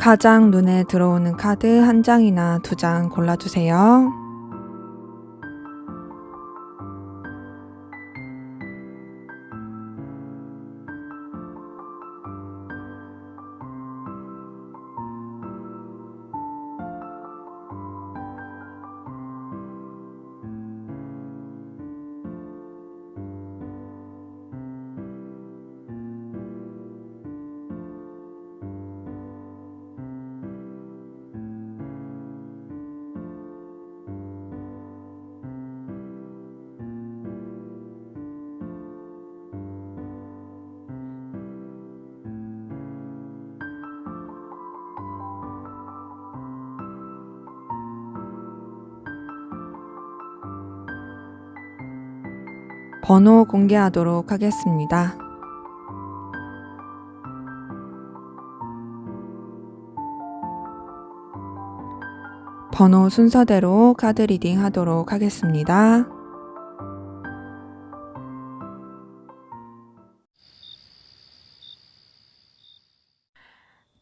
가장 눈에 들어오는 카드 한 장이나 두 장 골라주세요. 번호 공개하도록 하겠습니다. 번호 순서대로 카드 리딩 하도록 하겠습니다.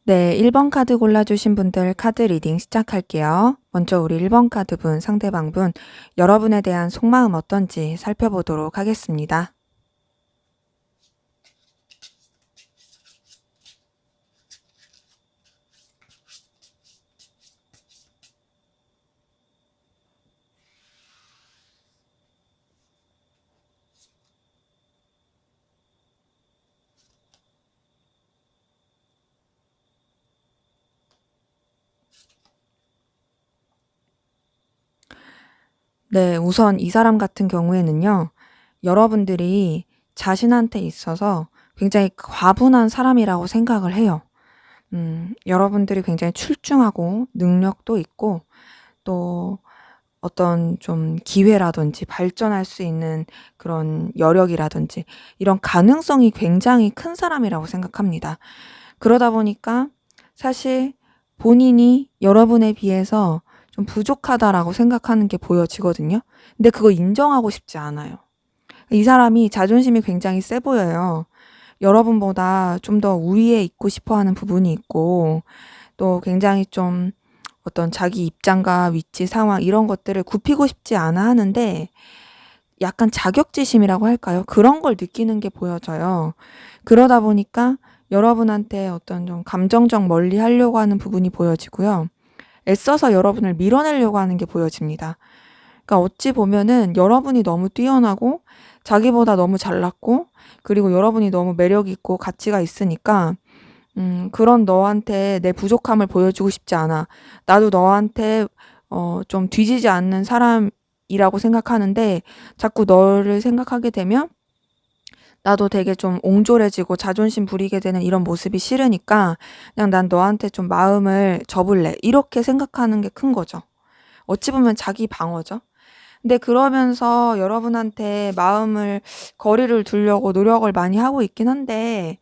네, 1번 카드 골라주신 분들 카드 리딩 시작할게요. 먼저 우리 1번 카드 분, 상대방 분, 여러분에 대한 속마음 어떤지 살펴보도록 하겠습니다. 네, 우선 이 사람 같은 경우에는요, 여러분들이 자신한테 있어서 굉장히 과분한 사람이라고 생각을 해요. 여러분들이 굉장히 출중하고 능력도 있고, 또 어떤 좀 기회라든지 발전할 수 있는 그런 여력이라든지 이런 가능성이 굉장히 큰 사람이라고 생각합니다. 그러다 보니까 사실 본인이 여러분에 비해서 좀 부족하다라고 생각하는 게 보여지거든요. 근데 그거 인정하고 싶지 않아요. 이 사람이 자존심이 굉장히 세 보여요. 여러분보다 좀 더 우위에 있고 싶어 하는 부분이 있고, 또 굉장히 좀 어떤 자기 입장과 위치, 상황 이런 것들을 굽히고 싶지 않아 하는데 약간 자격지심이라고 할까요? 그런 걸 느끼는 게 보여져요. 그러다 보니까 여러분한테 어떤 좀 감정적 멀리 하려고 하는 부분이 보여지고요. 애써서 여러분을 밀어내려고 하는 게 보여집니다. 그러니까 어찌 보면은 여러분이 너무 뛰어나고 자기보다 너무 잘났고 그리고 여러분이 너무 매력 있고 가치가 있으니까 그런 너한테 내 부족함을 보여주고 싶지 않아. 나도 너한테 좀 뒤지지 않는 사람이라고 생각하는데 자꾸 너를 생각하게 되면 나도 되게 좀 옹졸해지고 자존심 부리게 되는 이런 모습이 싫으니까 그냥 난 너한테 좀 마음을 접을래. 이렇게 생각하는 게 큰 거죠. 어찌 보면 자기 방어죠. 근데 그러면서 여러분한테 거리를 두려고 노력을 많이 하고 있긴 한데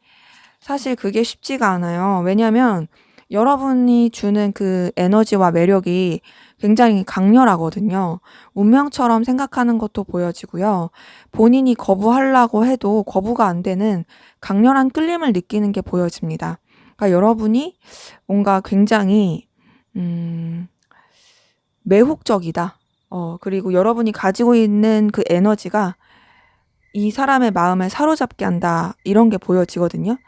사실 그게 쉽지가 않아요. 왜냐면 여러분이 주는 그 에너지와 매력이 굉장히 강렬하거든요. 운명처럼 생각하는 것도 보여지고요. 본인이 거부하려고 해도 거부가 안 되는 강렬한 끌림을 느끼는 게 보여집니다. 그러니까 여러분이 뭔가 굉장히 매혹적이다. 그리고 여러분이 가지고 있는 그 에너지가 이 사람의 마음을 사로잡게 한다. 이런 게 보여지거든요.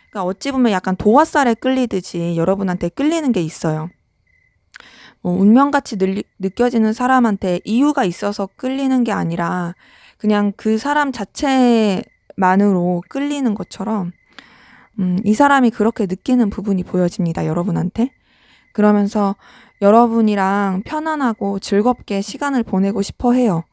그러니까 어찌 보면 약간 도화살에 끌리듯이 여러분한테 끌리는 게 있어요. 운명같이 느껴지는 사람한테 이유가 있어서 끌리는 게 아니라 그냥 그 사람 자체만으로 끌리는 것처럼 이 사람이 그렇게 느끼는 부분이 보여집니다. 여러분한테. 그러면서 여러분이랑 편안하고 즐겁게 시간을 보내고 싶어 해요.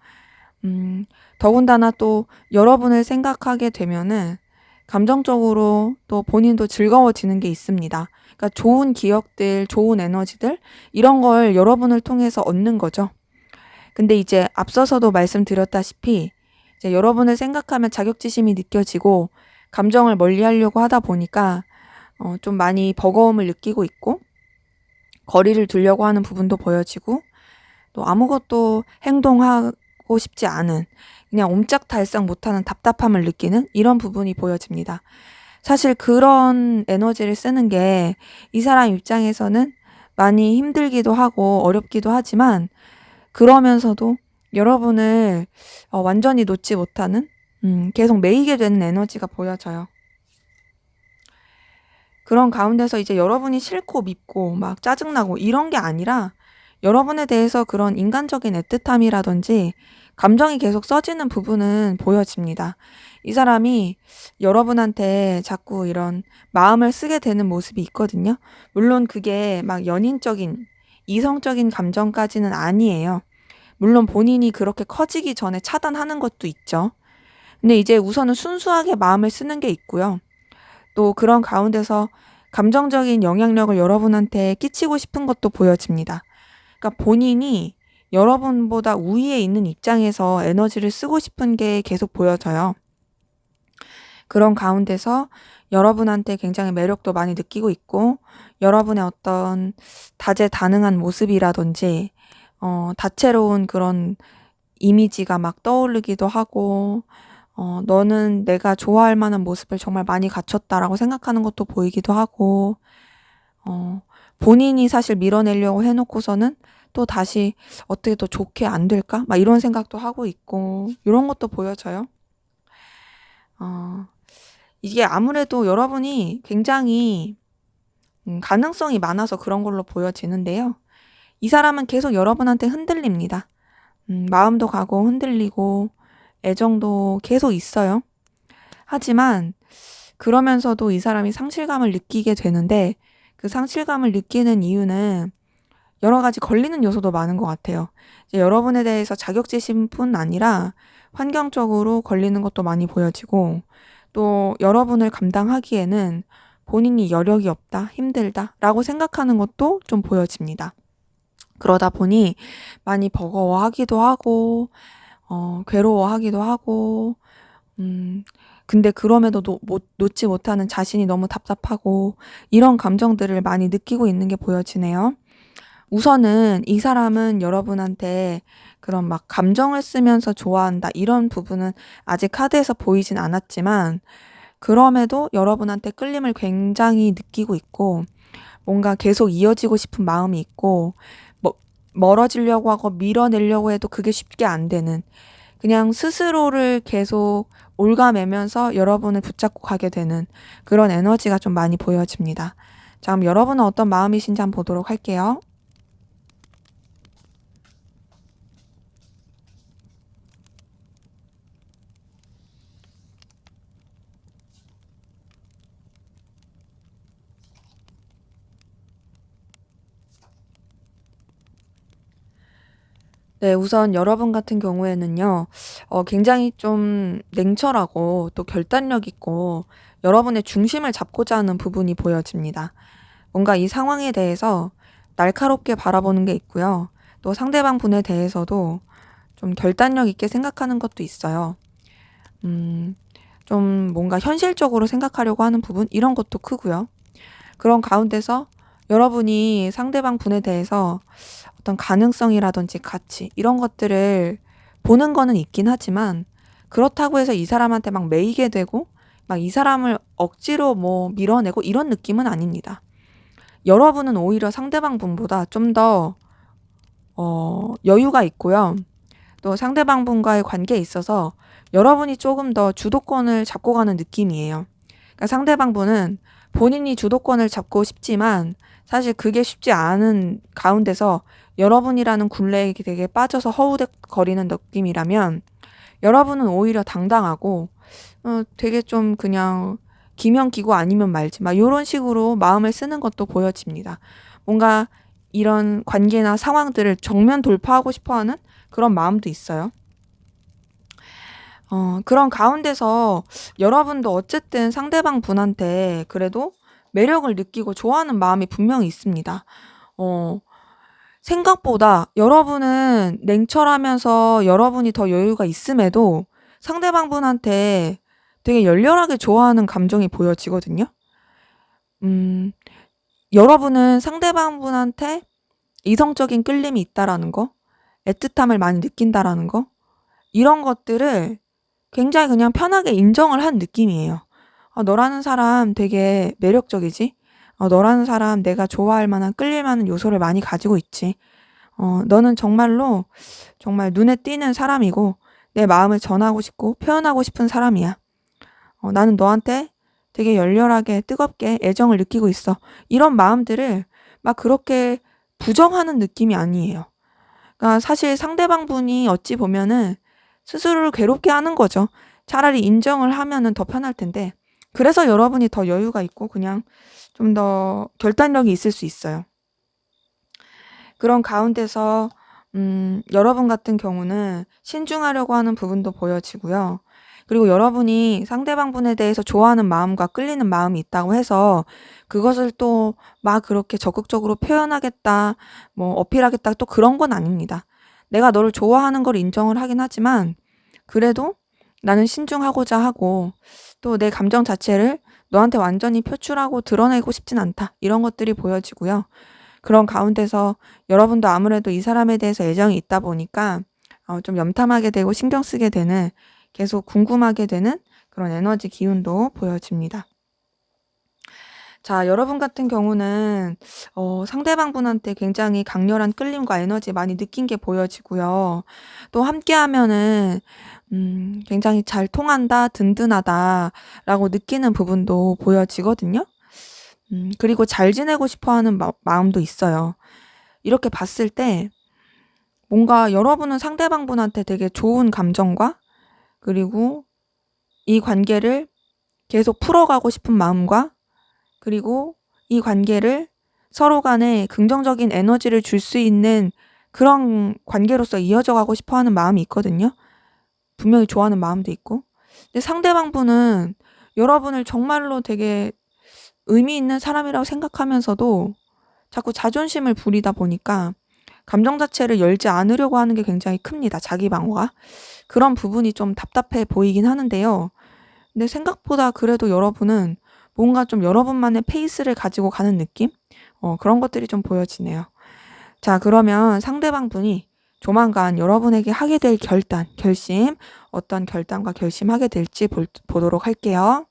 더군다나 또 여러분을 생각하게 되면은 감정적으로 또 본인도 즐거워지는 게 있습니다. 그러니까 좋은 기억들, 좋은 에너지들 이런 걸 여러분을 통해서 얻는 거죠. 근데 이제 앞서서도 말씀드렸다시피 이제 여러분을 생각하면 자격지심이 느껴지고 감정을 멀리하려고 하다 보니까 좀 많이 버거움을 느끼고 있고 거리를 두려고 하는 부분도 보여지고 또 아무것도 행동하고 싶지 않은 그냥 옴짝달싹 못하는 답답함을 느끼는 이런 부분이 보여집니다. 사실 그런 에너지를 쓰는 게 이 사람 입장에서는 많이 힘들기도 하고 어렵기도 하지만 그러면서도 여러분을 완전히 놓지 못하는 계속 매이게 되는 에너지가 보여져요. 그런 가운데서 이제 여러분이 싫고 밉고 막 짜증나고 이런 게 아니라 여러분에 대해서 그런 인간적인 애틋함이라든지 감정이 계속 써지는 부분은 보여집니다. 이 사람이 여러분한테 자꾸 이런 마음을 쓰게 되는 모습이 있거든요. 물론 그게 막 연인적인, 이성적인 감정까지는 아니에요. 물론 본인이 그렇게 커지기 전에 차단하는 것도 있죠. 근데 이제 우선은 순수하게 마음을 쓰는 게 있고요. 또 그런 가운데서 감정적인 영향력을 여러분한테 끼치고 싶은 것도 보여집니다. 그러니까 본인이 여러분보다 우위에 있는 입장에서 에너지를 쓰고 싶은 게 계속 보여져요. 그런 가운데서 여러분한테 굉장히 매력도 많이 느끼고 있고 여러분의 어떤 다재다능한 모습이라든지 다채로운 그런 이미지가 막 떠오르기도 하고 너는 내가 좋아할 만한 모습을 정말 많이 갖췄다라고 생각하는 것도 보이기도 하고 본인이 사실 밀어내려고 해놓고서는 또 다시 어떻게 더 좋게 안 될까? 막 이런 생각도 하고 있고 이런 것도 보여져요. 이게 아무래도 여러분이 굉장히 가능성이 많아서 그런 걸로 보여지는데요. 이 사람은 계속 여러분한테 흔들립니다. 마음도 가고 흔들리고 애정도 계속 있어요. 하지만 그러면서도 이 사람이 상실감을 느끼게 되는데 그 상실감을 느끼는 이유는 여러 가지 걸리는 요소도 많은 것 같아요. 이제 여러분에 대해서 자격지심뿐 아니라 환경적으로 걸리는 것도 많이 보여지고 또 여러분을 감당하기에는 본인이 여력이 없다, 힘들다 라고 생각하는 것도 좀 보여집니다. 그러다 보니 많이 버거워하기도 하고 괴로워하기도 하고 근데 그럼에도 놓지 못하는 자신이 너무 답답하고 이런 감정들을 많이 느끼고 있는 게 보여지네요. 우선은 이 사람은 여러분한테 그런 막 감정을 쓰면서 좋아한다 이런 부분은 아직 카드에서 보이진 않았지만 그럼에도 여러분한테 끌림을 굉장히 느끼고 있고 뭔가 계속 이어지고 싶은 마음이 있고 멀어지려고 하고 밀어내려고 해도 그게 쉽게 안 되는 그냥 스스로를 계속 올가매면서 여러분을 붙잡고 가게 되는 그런 에너지가 좀 많이 보여집니다. 자, 그럼 여러분은 어떤 마음이신지 한번 보도록 할게요. 네, 우선 여러분 같은 경우에는요, 굉장히 좀 냉철하고 또 결단력 있고 여러분의 중심을 잡고자 하는 부분이 보여집니다. 뭔가 이 상황에 대해서 날카롭게 바라보는 게 있고요. 또 상대방 분에 대해서도 좀 결단력 있게 생각하는 것도 있어요. 음, 좀 뭔가 현실적으로 생각하려고 하는 부분, 이런 것도 크고요. 그런 가운데서 여러분이 상대방 분에 대해서 어떤 가능성이라든지 가치, 이런 것들을 보는 거는 있긴 하지만 그렇다고 해서 이 사람한테 막 매이게 되고 막 이 사람을 억지로 뭐 밀어내고 이런 느낌은 아닙니다. 여러분은 오히려 상대방 분보다 좀 더 여유가 있고요. 또 상대방 분과의 관계에 있어서 여러분이 조금 더 주도권을 잡고 가는 느낌이에요. 그러니까 상대방 분은 본인이 주도권을 잡고 싶지만 사실 그게 쉽지 않은 가운데서 여러분이라는 굴레에 되게 빠져서 허우적거리는 느낌이라면 여러분은 오히려 당당하고 되게 좀 그냥 기면 기고 아니면 말지 막 이런 식으로 마음을 쓰는 것도 보여집니다. 뭔가 이런 관계나 상황들을 정면 돌파하고 싶어하는 그런 마음도 있어요. 그런 가운데서 여러분도 어쨌든 상대방 분한테 그래도 매력을 느끼고 좋아하는 마음이 분명히 있습니다. 생각보다 여러분은 냉철하면서 여러분이 더 여유가 있음에도 상대방 분한테 되게 열렬하게 좋아하는 감정이 보여지거든요. 음, 여러분은 상대방 분한테 이성적인 끌림이 있다라는 거, 애틋함을 많이 느낀다라는 거, 이런 것들을 굉장히 그냥 편하게 인정을 한 느낌이에요. 너라는 사람 되게 매력적이지? 너라는 사람 내가 좋아할 만한 끌릴 만한 요소를 많이 가지고 있지. 너는 정말로 정말 눈에 띄는 사람이고 내 마음을 전하고 싶고 표현하고 싶은 사람이야. 나는 너한테 되게 열렬하게 뜨겁게 애정을 느끼고 있어. 이런 마음들을 막 그렇게 부정하는 느낌이 아니에요. 그러니까 사실 상대방 분이 어찌 보면은 스스로를 괴롭게 하는 거죠. 차라리 인정을 하면은 더 편할 텐데. 그래서 여러분이 더 여유가 있고 그냥 좀 더 결단력이 있을 수 있어요. 그런 가운데서 여러분 같은 경우는 신중하려고 하는 부분도 보여지고요. 그리고 여러분이 상대방 분에 대해서 좋아하는 마음과 끌리는 마음이 있다고 해서 그것을 또 막 그렇게 적극적으로 표현하겠다, 뭐 어필하겠다, 또 그런 건 아닙니다. 내가 너를 좋아하는 걸 인정을 하긴 하지만 그래도 나는 신중하고자 하고 또 내 감정 자체를 너한테 완전히 표출하고 드러내고 싶진 않다. 이런 것들이 보여지고요. 그런 가운데서 여러분도 아무래도 이 사람에 대해서 애정이 있다 보니까 좀 염탐하게 되고 신경 쓰게 되는, 계속 궁금하게 되는 그런 에너지 기운도 보여집니다. 자, 여러분 같은 경우는 상대방 분한테 굉장히 강렬한 끌림과 에너지 많이 느낀 게 보여지고요. 또 함께하면은 굉장히 잘 통한다, 든든하다라고 느끼는 부분도 보여지거든요. 그리고 잘 지내고 싶어 하는 마음도 있어요. 이렇게 봤을 때 뭔가 여러분은 상대방 분한테 되게 좋은 감정과 그리고 이 관계를 계속 풀어가고 싶은 마음과 그리고 이 관계를 서로 간에 긍정적인 에너지를 줄 수 있는 그런 관계로서 이어져 가고 싶어 하는 마음이 있거든요. 분명히 좋아하는 마음도 있고. 근데 상대방 분은 여러분을 정말로 되게 의미 있는 사람이라고 생각하면서도 자꾸 자존심을 부리다 보니까 감정 자체를 열지 않으려고 하는 게 굉장히 큽니다. 자기 방어가. 그런 부분이 좀 답답해 보이긴 하는데요. 근데 생각보다 그래도 여러분은 뭔가 좀 여러분만의 페이스를 가지고 가는 느낌? 그런 것들이 좀 보여지네요. 자, 그러면 상대방 분이 조만간 여러분에게 하게 될 결심, 어떤 결단과 결심하게 될지 보도록 할게요.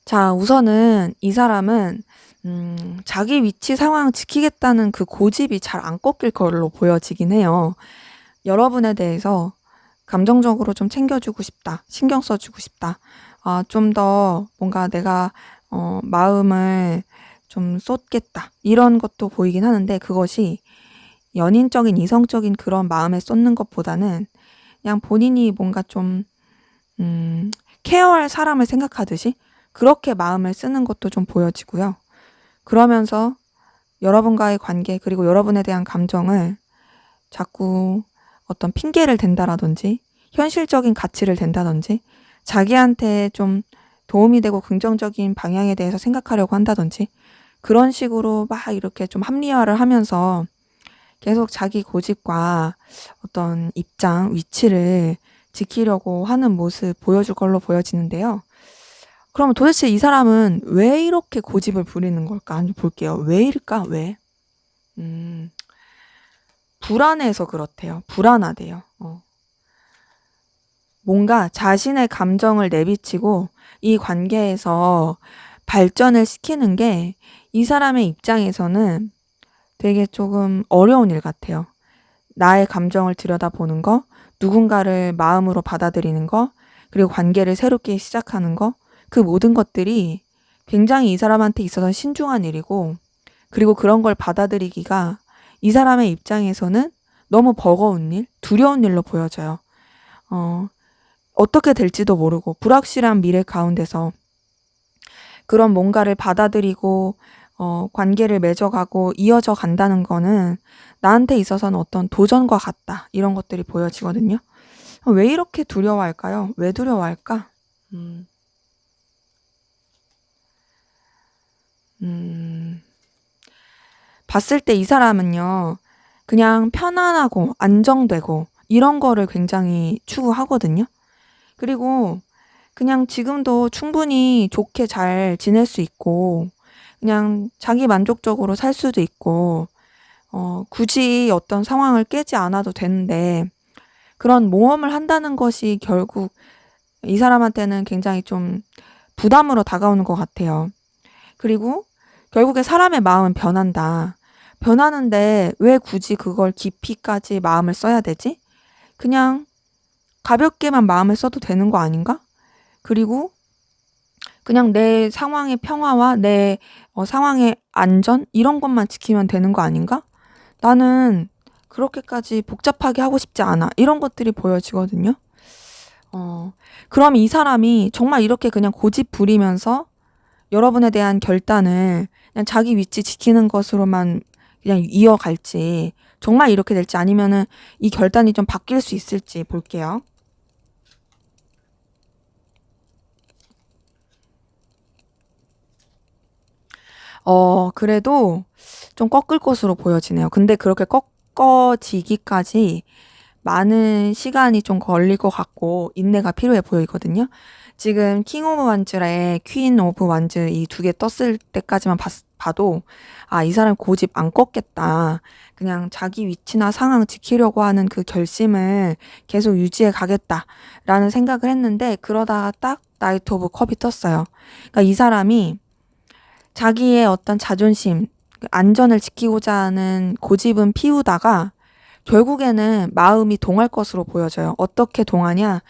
자, 우선은 이 사람은 자기 위치 상황 지키겠다는 그 고집이 잘 안 꺾일 걸로 보여지긴 해요. 여러분에 대해서 감정적으로 좀 챙겨주고 싶다, 신경 써주고 싶다. 좀 더 뭔가 내가 마음을 좀 쏟겠다. 이런 것도 보이긴 하는데 그것이 연인적인 이성적인 그런 마음에 쏟는 것보다는 그냥 본인이 뭔가 좀 케어할 사람을 생각하듯이 그렇게 마음을 쓰는 것도 좀 보여지고요. 그러면서 여러분과의 관계 그리고 여러분에 대한 감정을 자꾸 어떤 핑계를 댄다라든지 현실적인 가치를 댄다든지 자기한테 좀 도움이 되고 긍정적인 방향에 대해서 생각하려고 한다든지 그런 식으로 막 이렇게 좀 합리화를 하면서 계속 자기 고집과 어떤 입장, 위치를 지키려고 하는 모습 보여줄 걸로 보여지는데요. 그럼 도대체 이 사람은 왜 이렇게 고집을 부리는 걸까? 한번 볼게요. 왜일까? 왜? 음, 불안해서 그렇대요. 불안하대요. 뭔가 자신의 감정을 내비치고 이 관계에서 발전을 시키는 게 이 사람의 입장에서는 되게 조금 어려운 일 같아요. 나의 감정을 들여다보는 거, 누군가를 마음으로 받아들이는 거, 그리고 관계를 새롭게 시작하는 거, 그 모든 것들이 굉장히 이 사람한테 있어서 신중한 일이고, 그리고 그런 걸 받아들이기가 이 사람의 입장에서는 너무 버거운 일, 두려운 일로 보여져요. 어떻게 될지도 모르고 불확실한 미래 가운데서 그런 뭔가를 받아들이고 관계를 맺어가고 이어져 간다는 거는 나한테 있어서는 어떤 도전과 같다. 이런 것들이 보여지거든요. 왜 이렇게 두려워할까요? 왜 두려워할까? 음, 봤을 때 이 사람은요, 그냥 편안하고 안정되고 이런 거를 굉장히 추구하거든요. 그리고 그냥 지금도 충분히 좋게 잘 지낼 수 있고 그냥 자기 만족적으로 살 수도 있고 굳이 어떤 상황을 깨지 않아도 되는데 그런 모험을 한다는 것이 결국 이 사람한테는 굉장히 좀 부담으로 다가오는 것 같아요. 그리고 결국에 사람의 마음은 변한다. 변하는데 왜 굳이 그걸 깊이까지 마음을 써야 되지? 그냥 가볍게만 마음을 써도 되는 거 아닌가? 그리고 그냥 내 상황의 평화와 내 상황의 안전 이런 것만 지키면 되는 거 아닌가? 나는 그렇게까지 복잡하게 하고 싶지 않아. 이런 것들이 보여지거든요. 그럼 이 사람이 정말 이렇게 그냥 고집 부리면서 여러분에 대한 결단을 그냥 자기 위치 지키는 것으로만 그냥 이어갈지 정말 이렇게 될지 아니면은 이 결단이 좀 바뀔 수 있을지 볼게요. 그래도 좀 꺾을 것으로 보여지네요. 근데 그렇게 꺾어지기까지 많은 시간이 좀 걸릴 것 같고 인내가 필요해 보이거든요. 지금 킹 오브 완즈에 퀸 오브 완즈 이 두 개 떴을 때까지만 봐도 아, 이 사람 고집 안 꺾겠다. 그냥 자기 위치나 상황 지키려고 하는 그 결심을 계속 유지해 가겠다라는 생각을 했는데 그러다가 딱 나이트 오브 컵이 떴어요. 그러니까 이 사람이 자기의 어떤 자존심, 안전을 지키고자 하는 고집은 피우다가 결국에는 마음이 동할 것으로 보여져요. 어떻게 동하냐?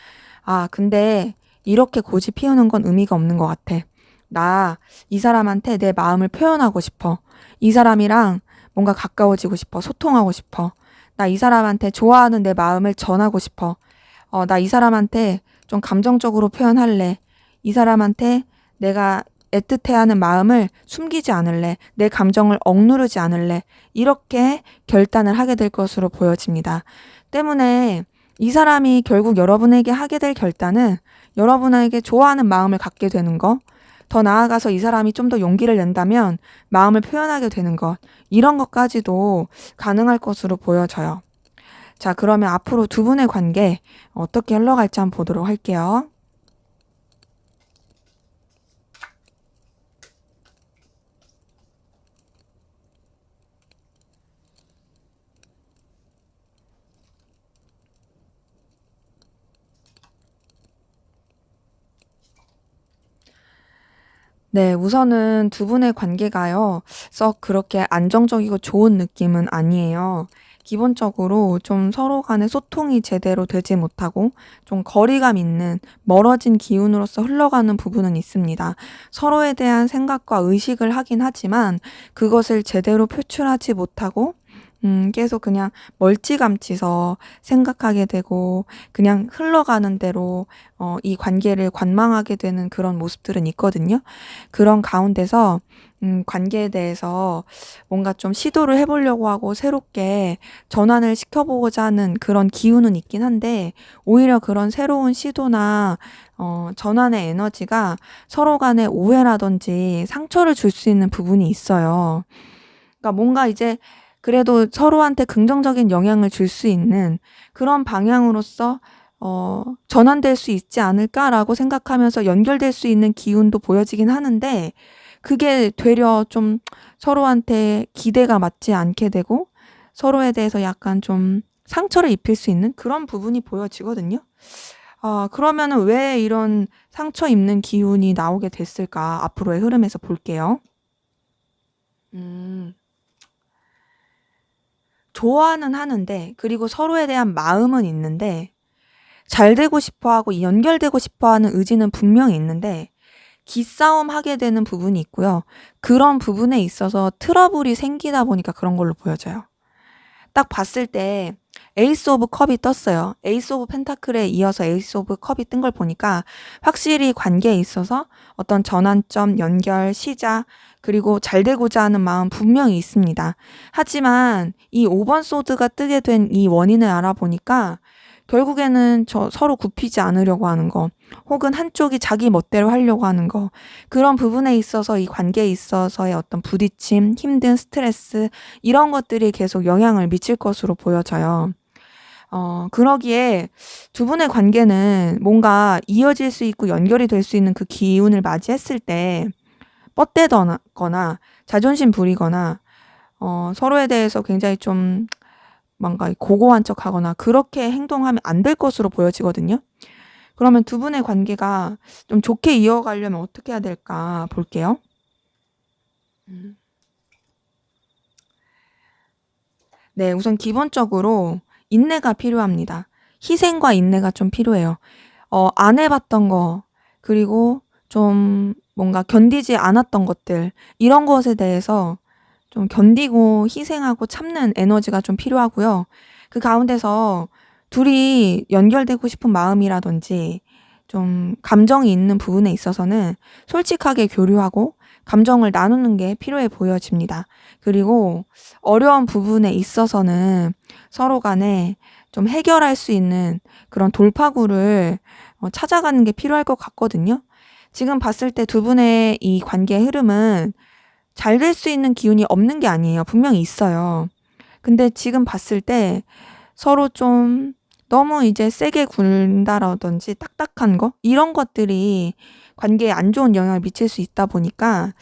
아, 근데 이렇게 고집 피우는 건 의미가 없는 것 같아. 나 이 사람한테 내 마음을 표현하고 싶어. 이 사람이랑 뭔가 가까워지고 싶어. 소통하고 싶어. 나 이 사람한테 좋아하는 내 마음을 전하고 싶어. 나 이 사람한테 좀 감정적으로 표현할래. 이 사람한테 내가 애틋해하는 마음을 숨기지 않을래. 내 감정을 억누르지 않을래. 이렇게 결단을 하게 될 것으로 보여집니다. 때문에 이 사람이 결국 여러분에게 하게 될 결단은 여러분에게 좋아하는 마음을 갖게 되는 거, 더 나아가서 이 사람이 좀 더 용기를 낸다면 마음을 표현하게 되는 것, 이런 것까지도 가능할 것으로 보여져요. 자, 그러면 앞으로 두 분의 관계 어떻게 흘러갈지 한번 보도록 할게요. 네, 우선은 두 분의 관계가요, 썩 그렇게 안정적이고 좋은 느낌은 아니에요. 기본적으로 좀 서로 간의 소통이 제대로 되지 못하고 좀 거리감 있는 멀어진 기운으로서 흘러가는 부분은 있습니다. 서로에 대한 생각과 의식을 하긴 하지만 그것을 제대로 표출하지 못하고 계속 그냥 멀찌감치서 생각하게 되고 그냥 흘러가는 대로 이 관계를 관망하게 되는 그런 모습들은 있거든요. 그런 가운데서 관계에 대해서 뭔가 좀 시도를 해 보려고 하고 새롭게 전환을 시켜보고자 하는 그런 기운은 있긴 한데 오히려 그런 새로운 시도나 전환의 에너지가 서로 간에 오해라든지 상처를 줄 수 있는 부분이 있어요. 그러니까 뭔가 이제 그래도 서로한테 긍정적인 영향을 줄 수 있는 그런 방향으로서 전환될 수 있지 않을까라고 생각하면서 연결될 수 있는 기운도 보여지긴 하는데 그게 되려 좀 서로한테 기대가 맞지 않게 되고 서로에 대해서 약간 좀 상처를 입힐 수 있는 그런 부분이 보여지거든요. 아, 그러면은 왜 이런 상처 입는 기운이 나오게 됐을까? 앞으로의 흐름에서 볼게요. 음. 좋아는 하는데 그리고 서로에 대한 마음은 있는데 잘 되고 싶어 하고 연결되고 싶어 하는 의지는 분명히 있는데 기싸움 하게 되는 부분이 있고요. 그런 부분에 있어서 트러블이 생기다 보니까 그런 걸로 보여져요. 딱 봤을 때 에이스 오브 컵이 떴어요. 에이스 오브 펜타클에 이어서 에이스 오브 컵이 뜬 걸 보니까 확실히 관계에 있어서 어떤 전환점, 연결, 시작, 그리고 잘 되고자 하는 마음 분명히 있습니다. 하지만 이 5번 소드가 뜨게 된 이 원인을 알아보니까 결국에는 서로 굽히지 않으려고 하는 거, 혹은 한쪽이 자기 멋대로 하려고 하는 거, 그런 부분에 있어서 이 관계에 있어서의 어떤 부딪힘, 힘든 스트레스, 이런 것들이 계속 영향을 미칠 것으로 보여져요. 그러기에 두 분의 관계는 뭔가 이어질 수 있고 연결이 될 수 있는 그 기운을 맞이했을 때 뻗대거나 자존심 부리거나 서로에 대해서 굉장히 좀 뭔가 고고한 척하거나 그렇게 행동하면 안 될 것으로 보여지거든요. 그러면 두 분의 관계가 좀 좋게 이어가려면 어떻게 해야 될까 볼게요. 음. 네, 우선 기본적으로 인내가 필요합니다. 희생과 인내가 좀 필요해요. 안 해봤던 거, 그리고 좀 뭔가 견디지 않았던 것들, 이런 것에 대해서 좀 견디고 희생하고 참는 에너지가 좀 필요하고요. 그 가운데서 둘이 연결되고 싶은 마음이라든지 좀 감정이 있는 부분에 있어서는 솔직하게 교류하고 감정을 나누는 게 필요해 보여집니다. 그리고 어려운 부분에 있어서는 서로 간에 좀 해결할 수 있는 그런 돌파구를 찾아가는 게 필요할 것 같거든요. 지금 봤을 때 두 분의 이 관계의 흐름은 잘 될 수 있는 기운이 없는 게 아니에요. 분명히 있어요. 근데 지금 봤을 때 서로 좀 너무 이제 세게 군다라든지 딱딱한 거, 이런 것들이 관계에 안 좋은 영향을 미칠 수 있다 보니까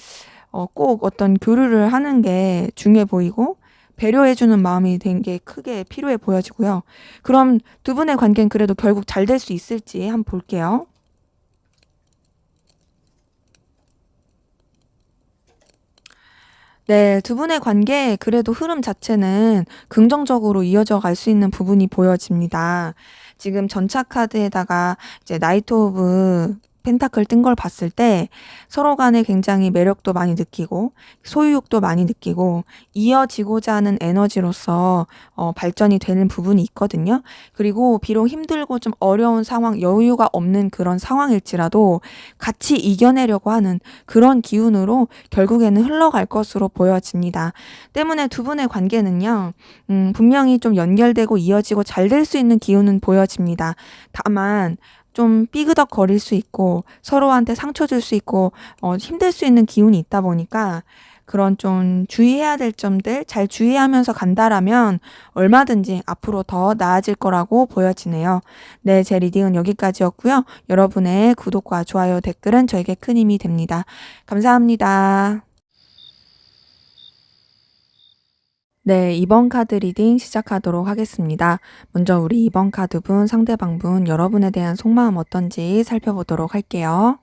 꼭 어떤 교류를 하는 게 중요해 보이고 배려해 주는 마음이 된 게 크게 필요해 보여지고요. 그럼 두 분의 관계는 그래도 결국 잘 될 수 있을지 한번 볼게요. 네, 두 분의 관계 그래도 흐름 자체는 긍정적으로 이어져 갈 수 있는 부분이 보여집니다. 지금 전차 카드에다가 이제 나이트 오브 펜타클 뜬 걸 봤을 때 서로 간에 굉장히 매력도 많이 느끼고 소유욕도 많이 느끼고 이어지고자 하는 에너지로서 발전이 되는 부분이 있거든요. 그리고 비록 힘들고 좀 어려운 상황, 여유가 없는 그런 상황일지라도 같이 이겨내려고 하는 그런 기운으로 결국에는 흘러갈 것으로 보여집니다. 때문에 두 분의 관계는요, 분명히 좀 연결되고 이어지고 잘 될 수 있는 기운은 보여집니다. 다만, 좀 삐그덕거릴 수 있고, 서로한테 상처 줄 수 있고, 힘들 수 있는 기운이 있다 보니까, 그런 좀 주의해야 될 점들 잘 주의하면서 간다라면 얼마든지 앞으로 더 나아질 거라고 보여지네요. 네, 제 리딩은 여기까지였고요. 여러분의 구독과 좋아요, 댓글은 저에게 큰 힘이 됩니다. 감사합니다. 네, 2번 카드 리딩 시작하도록 하겠습니다. 먼저 우리 2번 카드분, 상대방분, 여러분에 대한 속마음 어떤지 살펴보도록 할게요.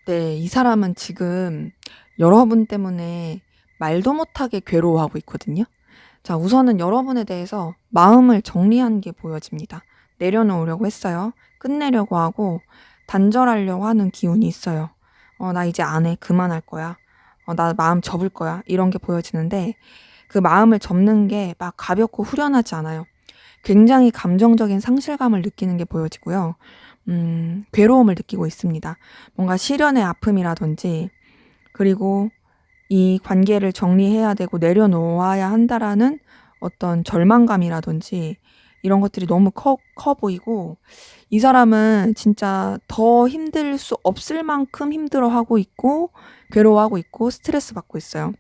네, 이 사람은 지금 여러분 때문에 말도 못하게 괴로워하고 있거든요. 자, 우선은 여러분에 대해서 마음을 정리한 게 보여집니다. 내려놓으려고 했어요. 끝내려고 하고 단절하려고 하는 기운이 있어요. 나 이제 안 해. 그만할 거야. 나 마음 접을 거야. 이런 게 보여지는데 그 마음을 접는 게 막 가볍고 후련하지 않아요. 굉장히 감정적인 상실감을 느끼는 게 보여지고요. 괴로움을 느끼고 있습니다. 뭔가 시련의 아픔이라든지, 그리고 이 관계를 정리해야 되고 내려놓아야 한다라는 어떤 절망감이라든지, 이런 것들이 너무 커 보이고, 이 사람은 진짜 더 힘들 수 없을 만큼 힘들어하고 있고, 괴로워하고 있고, 스트레스 받고 있어요.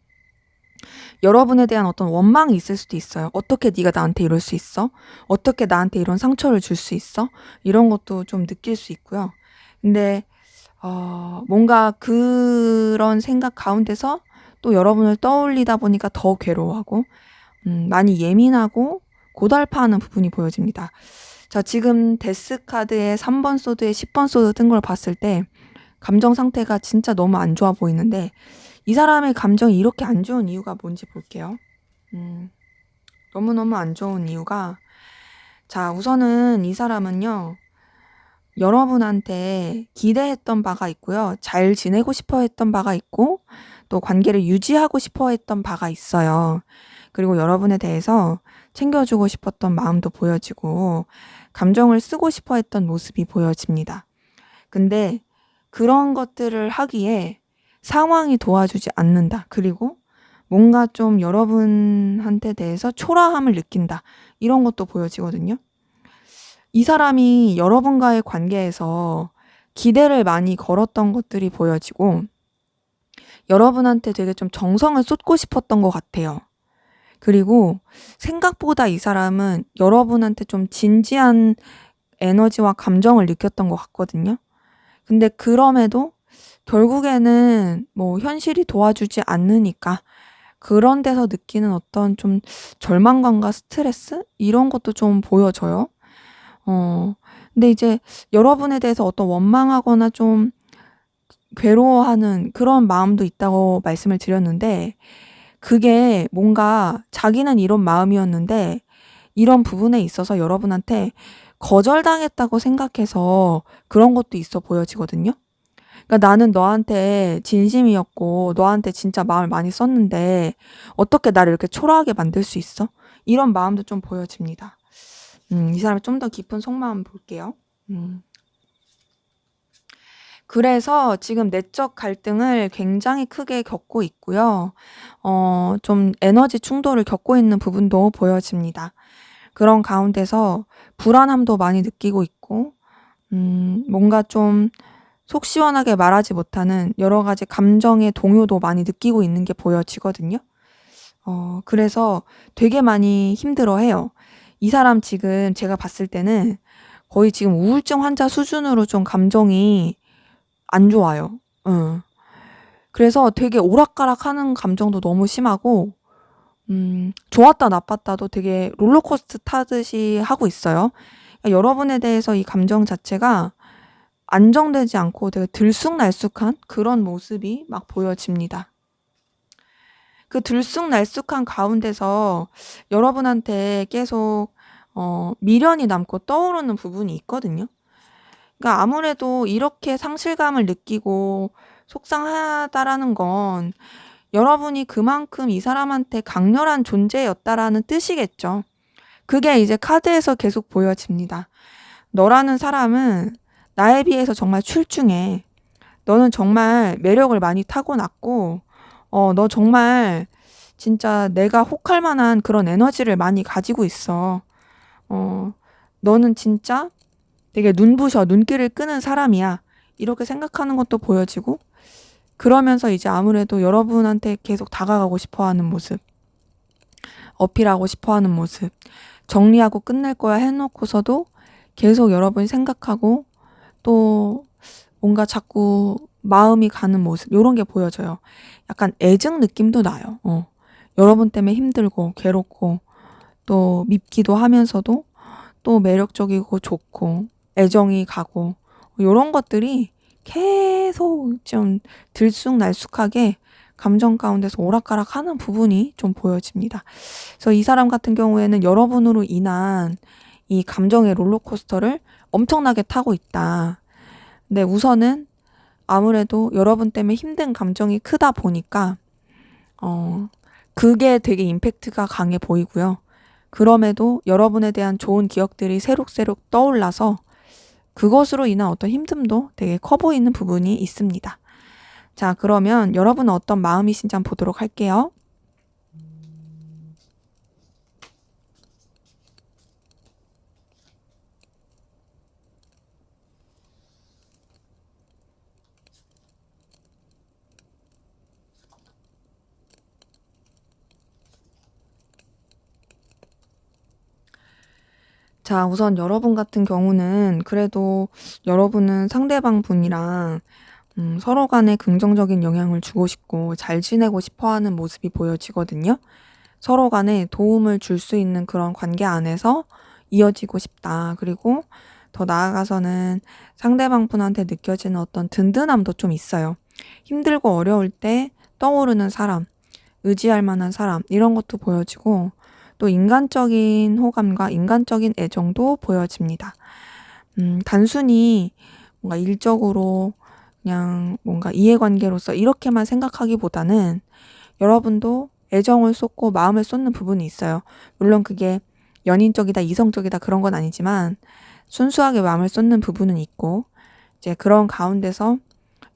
여러분에 대한 어떤 원망이 있을 수도 있어요. 어떻게 네가 나한테 이럴 수 있어? 어떻게 나한테 이런 상처를 줄 수 있어? 이런 것도 좀 느낄 수 있고요. 근데 뭔가 그런 생각 가운데서 또 여러분을 떠올리다 보니까 더 괴로워하고 많이 예민하고 고달파하는 부분이 보여집니다. 자, 지금 데스 카드에 3번 소드에 10번 소드 뜬 걸 봤을 때 감정 상태가 진짜 너무 안 좋아 보이는데 이 사람의 감정이 이렇게 안 좋은 이유가 뭔지 볼게요. 너무너무 안 좋은 이유가, 자, 우선은 이 사람은요, 여러분한테 기대했던 바가 있고요. 잘 지내고 싶어 했던 바가 있고, 또 관계를 유지하고 싶어 했던 바가 있어요. 그리고 여러분에 대해서 챙겨주고 싶었던 마음도 보여지고 감정을 쓰고 싶어 했던 모습이 보여집니다. 근데 그런 것들을 하기에 상황이 도와주지 않는다. 그리고 뭔가 좀 여러분한테 대해서 초라함을 느낀다. 이런 것도 보여지거든요. 이 사람이 여러분과의 관계에서 기대를 많이 걸었던 것들이 보여지고 여러분한테 되게 좀 정성을 쏟고 싶었던 것 같아요. 그리고 생각보다 이 사람은 여러분한테 좀 진지한 에너지와 감정을 느꼈던 것 같거든요. 근데 그럼에도 결국에는 뭐 현실이 도와주지 않으니까 그런 데서 느끼는 어떤 좀 절망감과 스트레스? 이런 것도 좀 보여져요. 근데 이제 여러분에 대해서 어떤 원망하거나 좀 괴로워하는 그런 마음도 있다고 말씀을 드렸는데 그게 뭔가 자기는 이런 마음이었는데 이런 부분에 있어서 여러분한테 거절당했다고 생각해서 그런 것도 있어 보여지거든요. 그러니까 나는 너한테 진심이었고 너한테 진짜 마음을 많이 썼는데 어떻게 나를 이렇게 초라하게 만들 수 있어? 이런 마음도 좀 보여집니다. 이 사람의 좀 더 깊은 속마음 볼게요. 그래서 지금 내적 갈등을 굉장히 크게 겪고 있고요. 좀 에너지 충돌을 겪고 있는 부분도 보여집니다. 그런 가운데서 불안함도 많이 느끼고 있고, 뭔가 좀 속 시원하게 말하지 못하는 여러 가지 감정의 동요도 많이 느끼고 있는 게 보여지거든요. 그래서 되게 많이 힘들어해요. 이 사람 지금 제가 봤을 때는 거의 지금 우울증 환자 수준으로 좀 감정이 안 좋아요. 그래서 되게 오락가락하는 감정도 너무 심하고 좋았다 나빴다도 되게 롤러코스터 타듯이 하고 있어요. 그러니까 여러분에 대해서 이 감정 자체가 안정되지 않고 되게 들쑥날쑥한 그런 모습이 막 보여집니다. 그 들쑥날쑥한 가운데서 여러분한테 계속 미련이 남고 떠오르는 부분이 있거든요. 그러니까 아무래도 이렇게 상실감을 느끼고 속상하다라는 건 여러분이 그만큼 이 사람한테 강렬한 존재였다라는 뜻이겠죠. 그게 이제 카드에서 계속 보여집니다. 너라는 사람은 나에 비해서 정말 출중해. 너는 정말 매력을 많이 타고났고, 너 정말 진짜 내가 혹할 만한 그런 에너지를 많이 가지고 있어. 너는 진짜 되게 눈부셔, 눈길을 끄는 사람이야. 이렇게 생각하는 것도 보여지고, 그러면서 이제 아무래도 여러분한테 계속 다가가고 싶어 하는 모습, 어필하고 싶어 하는 모습, 정리하고 끝낼 거야 해놓고서도 계속 여러분 생각하고 또 뭔가 자꾸 마음이 가는 모습, 요런 게 보여져요. 약간 애증 느낌도 나요. 여러분 때문에 힘들고 괴롭고 또 밉기도 하면서도 또 매력적이고 좋고 애정이 가고 요런 것들이 계속 좀 들쑥날쑥하게 감정 가운데서 오락가락 하는 부분이 좀 보여집니다. 그래서 이 사람 같은 경우에는 여러분으로 인한 이 감정의 롤러코스터를 엄청나게 타고 있다. 근데 우선은 아무래도 여러분 때문에 힘든 감정이 크다 보니까 그게 되게 임팩트가 강해 보이고요. 그럼에도 여러분에 대한 좋은 기억들이 새록새록 떠올라서 그것으로 인한 어떤 힘듦도 되게 커 보이는 부분이 있습니다. 자, 그러면 여러분은 어떤 마음이신지 한번 보도록 할게요. 자, 우선 여러분 같은 경우는 그래도 여러분은 상대방 분이랑 서로 간에 긍정적인 영향을 주고 싶고 잘 지내고 싶어 하는 모습이 보여지거든요. 서로 간에 도움을 줄 수 있는 그런 관계 안에서 이어지고 싶다. 그리고 더 나아가서는 상대방 분한테 느껴지는 어떤 든든함도 좀 있어요. 힘들고 어려울 때 떠오르는 사람, 의지할 만한 사람, 이런 것도 보여지고 또 인간적인 호감과 인간적인 애정도 보여집니다. 단순히 뭔가 일적으로 그냥 뭔가 이해관계로서 이렇게만 생각하기보다는 여러분도 애정을 쏟고 마음을 쏟는 부분이 있어요. 물론 그게 연인적이다, 이성적이다 그런 건 아니지만 순수하게 마음을 쏟는 부분은 있고 이제 그런 가운데서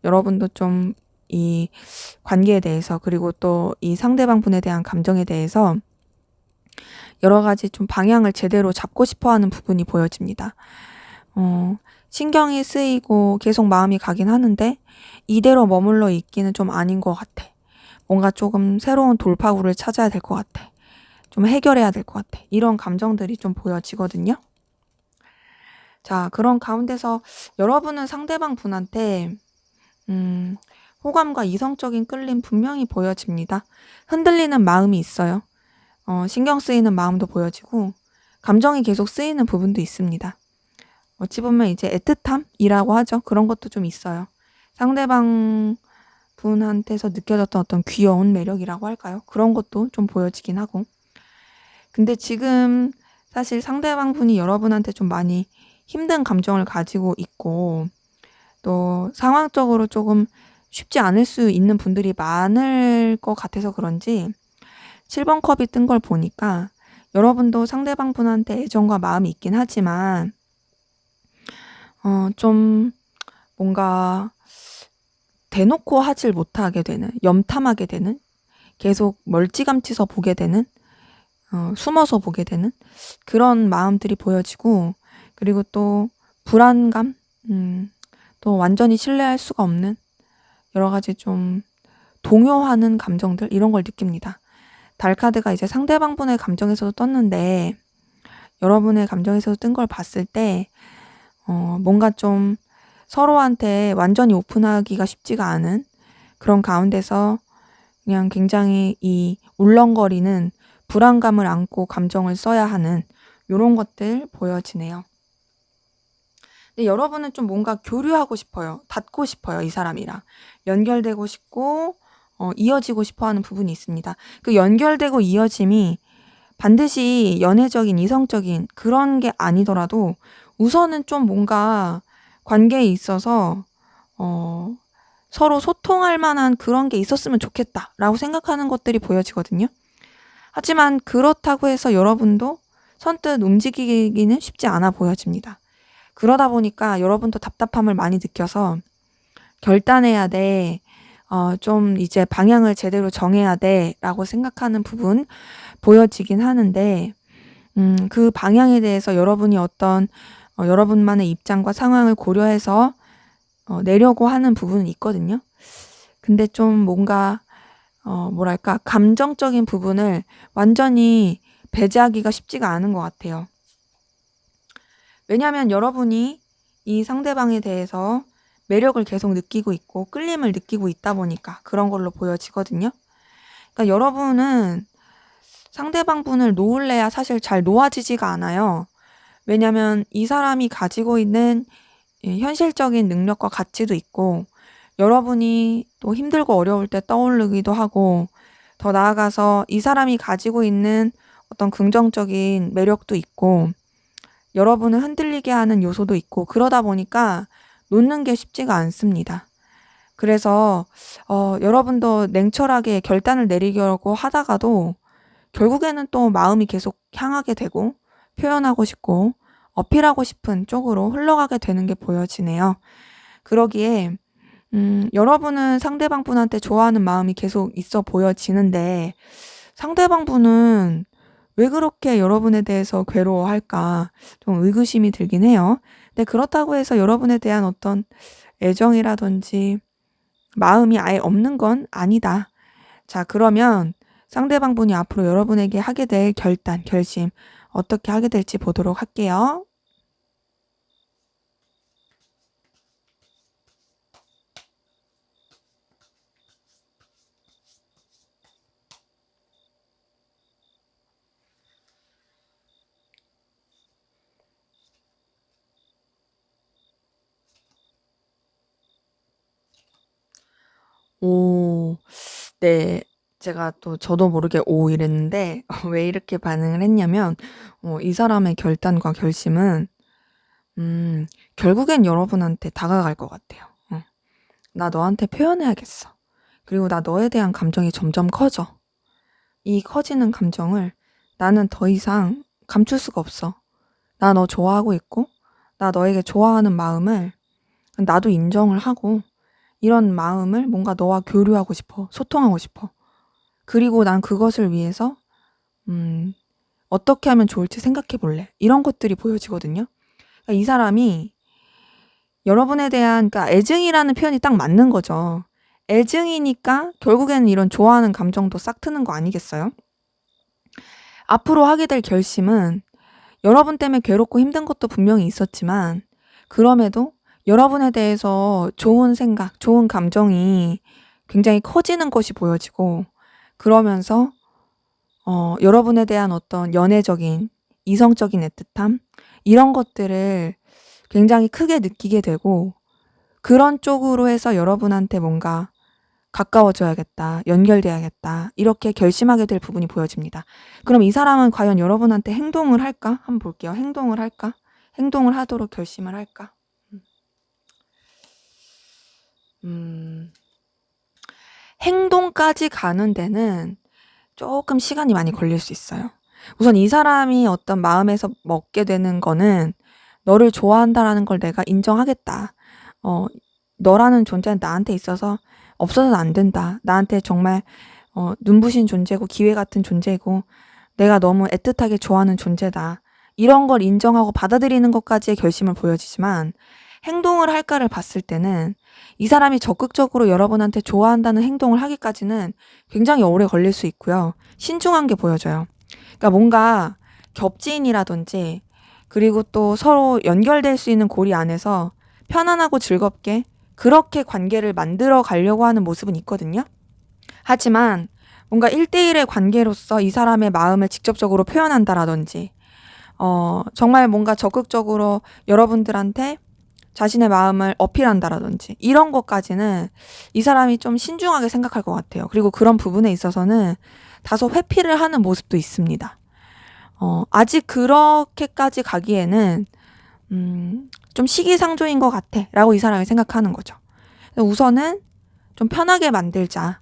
여러분도 좀 이 관계에 대해서 그리고 또 이 상대방 분에 대한 감정에 대해서 여러 가지 좀 방향을 제대로 잡고 싶어 하는 부분이 보여집니다. 신경이 쓰이고 계속 마음이 가긴 하는데 이대로 머물러 있기는 좀 아닌 것 같아. 뭔가 조금 새로운 돌파구를 찾아야 될 것 같아. 좀 해결해야 될 것 같아. 이런 감정들이 좀 보여지거든요. 자, 그런 가운데서 여러분은 상대방 분한테 호감과 이성적인 끌림 분명히 보여집니다. 흔들리는 마음이 있어요. 신경 쓰이는 마음도 보여지고 감정이 계속 쓰이는 부분도 있습니다. 어찌 보면 이제 애틋함이라고 하죠. 그런 것도 좀 있어요. 상대방 분한테서 느껴졌던 어떤 귀여운 매력이라고 할까요? 그런 것도 좀 보여지긴 하고. 근데 지금 사실 상대방 분이 여러분한테 좀 많이 힘든 감정을 가지고 있고 또 상황적으로 조금 쉽지 않을 수 있는 분들이 많을 것 같아서 그런지 7번 컵이 뜬 걸 보니까 여러분도 상대방 분한테 애정과 마음이 있긴 하지만 좀 뭔가 대놓고 하질 못하게 되는, 염탐하게 되는, 계속 멀찌감치서 보게 되는, 숨어서 보게 되는 그런 마음들이 보여지고 그리고 또 불안감, 또 완전히 신뢰할 수가 없는 여러 가지 좀 동요하는 감정들 이런 걸 느낍니다. 달 카드가 이제 상대방 분의 감정에서도 떴는데 여러분의 감정에서도 뜬 걸 봤을 때 뭔가 좀 서로한테 완전히 오픈하기가 쉽지가 않은 그런 가운데서 그냥 굉장히 이 울렁거리는 불안감을 안고 감정을 써야 하는 요런 것들 보여지네요. 근데 여러분은 좀 뭔가 교류하고 싶어요. 닿고 싶어요, 이 사람이랑. 연결되고 싶고 이어지고 싶어 하는 부분이 있습니다. 그 연결되고 이어짐이 반드시 연애적인, 이성적인 그런 게 아니더라도 우선은 좀 뭔가 관계에 있어서 서로 소통할 만한 그런 게 있었으면 좋겠다라고 생각하는 것들이 보여지거든요. 하지만 그렇다고 해서 여러분도 선뜻 움직이기는 쉽지 않아 보여집니다. 그러다 보니까 여러분도 답답함을 많이 느껴서 결단해야 돼. 좀 이제 방향을 제대로 정해야 돼. 라고 생각하는 부분 보여지긴 하는데, 그 방향에 대해서 여러분이 어떤, 여러분만의 입장과 상황을 고려해서 내려고 하는 부분은 있거든요. 근데 좀 뭔가, 뭐랄까, 감정적인 부분을 완전히 배제하기가 쉽지가 않은 것 같아요. 왜냐하면 여러분이 이 상대방에 대해서 매력을 계속 느끼고 있고 끌림을 느끼고 있다 보니까 그런 걸로 보여지거든요. 그러니까 여러분은 상대방 분을 놓을래야 사실 잘 놓아지지가 않아요. 왜냐하면 이 사람이 가지고 있는 현실적인 능력과 가치도 있고 여러분이 또 힘들고 어려울 때 떠오르기도 하고 더 나아가서 이 사람이 가지고 있는 어떤 긍정적인 매력도 있고 여러분을 흔들리게 하는 요소도 있고 그러다 보니까 놓는 게 쉽지가 않습니다. 그래서 여러분도 냉철하게 결단을 내리려고 하다가도 결국에는 또 마음이 계속 향하게 되고 표현하고 싶고 어필하고 싶은 쪽으로 흘러가게 되는 게 보여지네요. 그러기에 여러분은 상대방 분한테 좋아하는 마음이 계속 있어 보여지는데 상대방 분은 왜 그렇게 여러분에 대해서 괴로워할까 좀 의구심이 들긴 해요. 근데 그렇다고 해서 여러분에 대한 어떤 애정이라든지 마음이 아예 없는 건 아니다. 자, 그러면 상대방 분이 앞으로 여러분에게 하게 될 결단, 결심 어떻게 하게 될지 보도록 할게요. 오, 네. 제가 또 저도 모르게 오 이랬는데 왜 이렇게 반응을 했냐면 이 사람의 결단과 결심은 결국엔 여러분한테 다가갈 것 같아요. 나 너한테 표현해야겠어. 그리고 나 너에 대한 감정이 점점 커져. 이 커지는 감정을 나는 더 이상 감출 수가 없어. 나 너 좋아하고 있고, 나 너에게 좋아하는 마음을 나도 인정을 하고, 이런 마음을 뭔가 너와 교류하고 싶어. 소통하고 싶어. 그리고 난 그것을 위해서, 어떻게 하면 좋을지 생각해 볼래. 이런 것들이 보여지거든요. 그러니까 이 사람이 여러분에 대한, 그러니까 애증이라는 표현이 딱 맞는 거죠. 애증이니까 결국에는 이런 좋아하는 감정도 싹 트는 거 아니겠어요? 앞으로 하게 될 결심은 여러분 때문에 괴롭고 힘든 것도 분명히 있었지만, 그럼에도 여러분에 대해서 좋은 생각, 좋은 감정이 굉장히 커지는 것이 보여지고, 그러면서 여러분에 대한 어떤 연애적인, 이성적인 애틋함, 이런 것들을 굉장히 크게 느끼게 되고, 그런 쪽으로 해서 여러분한테 뭔가 가까워져야겠다, 연결돼야겠다, 이렇게 결심하게 될 부분이 보여집니다. 그럼 이 사람은 과연 여러분한테 행동을 할까? 한번 볼게요. 행동을 할까? 행동을 하도록 결심을 할까? 행동까지 가는 데는 조금 시간이 많이 걸릴 수 있어요. 우선 이 사람이 어떤 마음에서 먹게 되는 거는 너를 좋아한다라는 걸 내가 인정하겠다. 너라는 존재는 나한테 있어서 없어서는 안 된다. 나한테 정말 눈부신 존재고 기회 같은 존재고 내가 너무 애틋하게 좋아하는 존재다. 이런 걸 인정하고 받아들이는 것까지의 결심을 보여지지만, 행동을 할까를 봤을 때는 이 사람이 적극적으로 여러분한테 좋아한다는 행동을 하기까지는 굉장히 오래 걸릴 수 있고요. 신중한 게 보여져요. 그러니까 뭔가 겹지인이라든지, 그리고 또 서로 연결될 수 있는 고리 안에서 편안하고 즐겁게 그렇게 관계를 만들어 가려고 하는 모습은 있거든요. 하지만 뭔가 1대1의 관계로서 이 사람의 마음을 직접적으로 표현한다라든지, 정말 뭔가 적극적으로 여러분들한테 자신의 마음을 어필한다라든지, 이런 것까지는 이 사람이 좀 신중하게 생각할 것 같아요. 그리고 그런 부분에 있어서는 다소 회피를 하는 모습도 있습니다. 아직 그렇게까지 가기에는 좀 시기상조인 것 같아 라고 이 사람이 생각하는 거죠. 우선은 좀 편하게 만들자.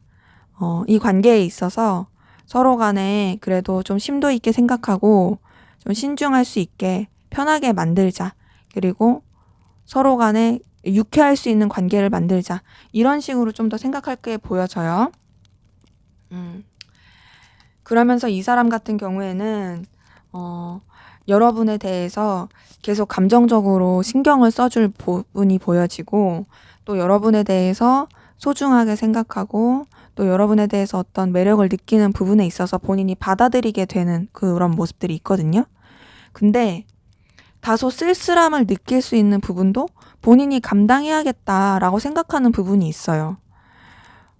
이 관계에 있어서 서로 간에 그래도 좀 심도 있게 생각하고 좀 신중할 수 있게 편하게 만들자. 그리고 서로 간에 유쾌할 수 있는 관계를 만들자. 이런 식으로 좀 더 생각할 게 보여져요. 그러면서 이 사람 같은 경우에는 여러분에 대해서 계속 감정적으로 신경을 써줄 부분이 보여지고, 또 여러분에 대해서 소중하게 생각하고, 또 여러분에 대해서 어떤 매력을 느끼는 부분에 있어서 본인이 받아들이게 되는 그런 모습들이 있거든요. 근데 다소 쓸쓸함을 느낄 수 있는 부분도 본인이 감당해야겠다라고 생각하는 부분이 있어요.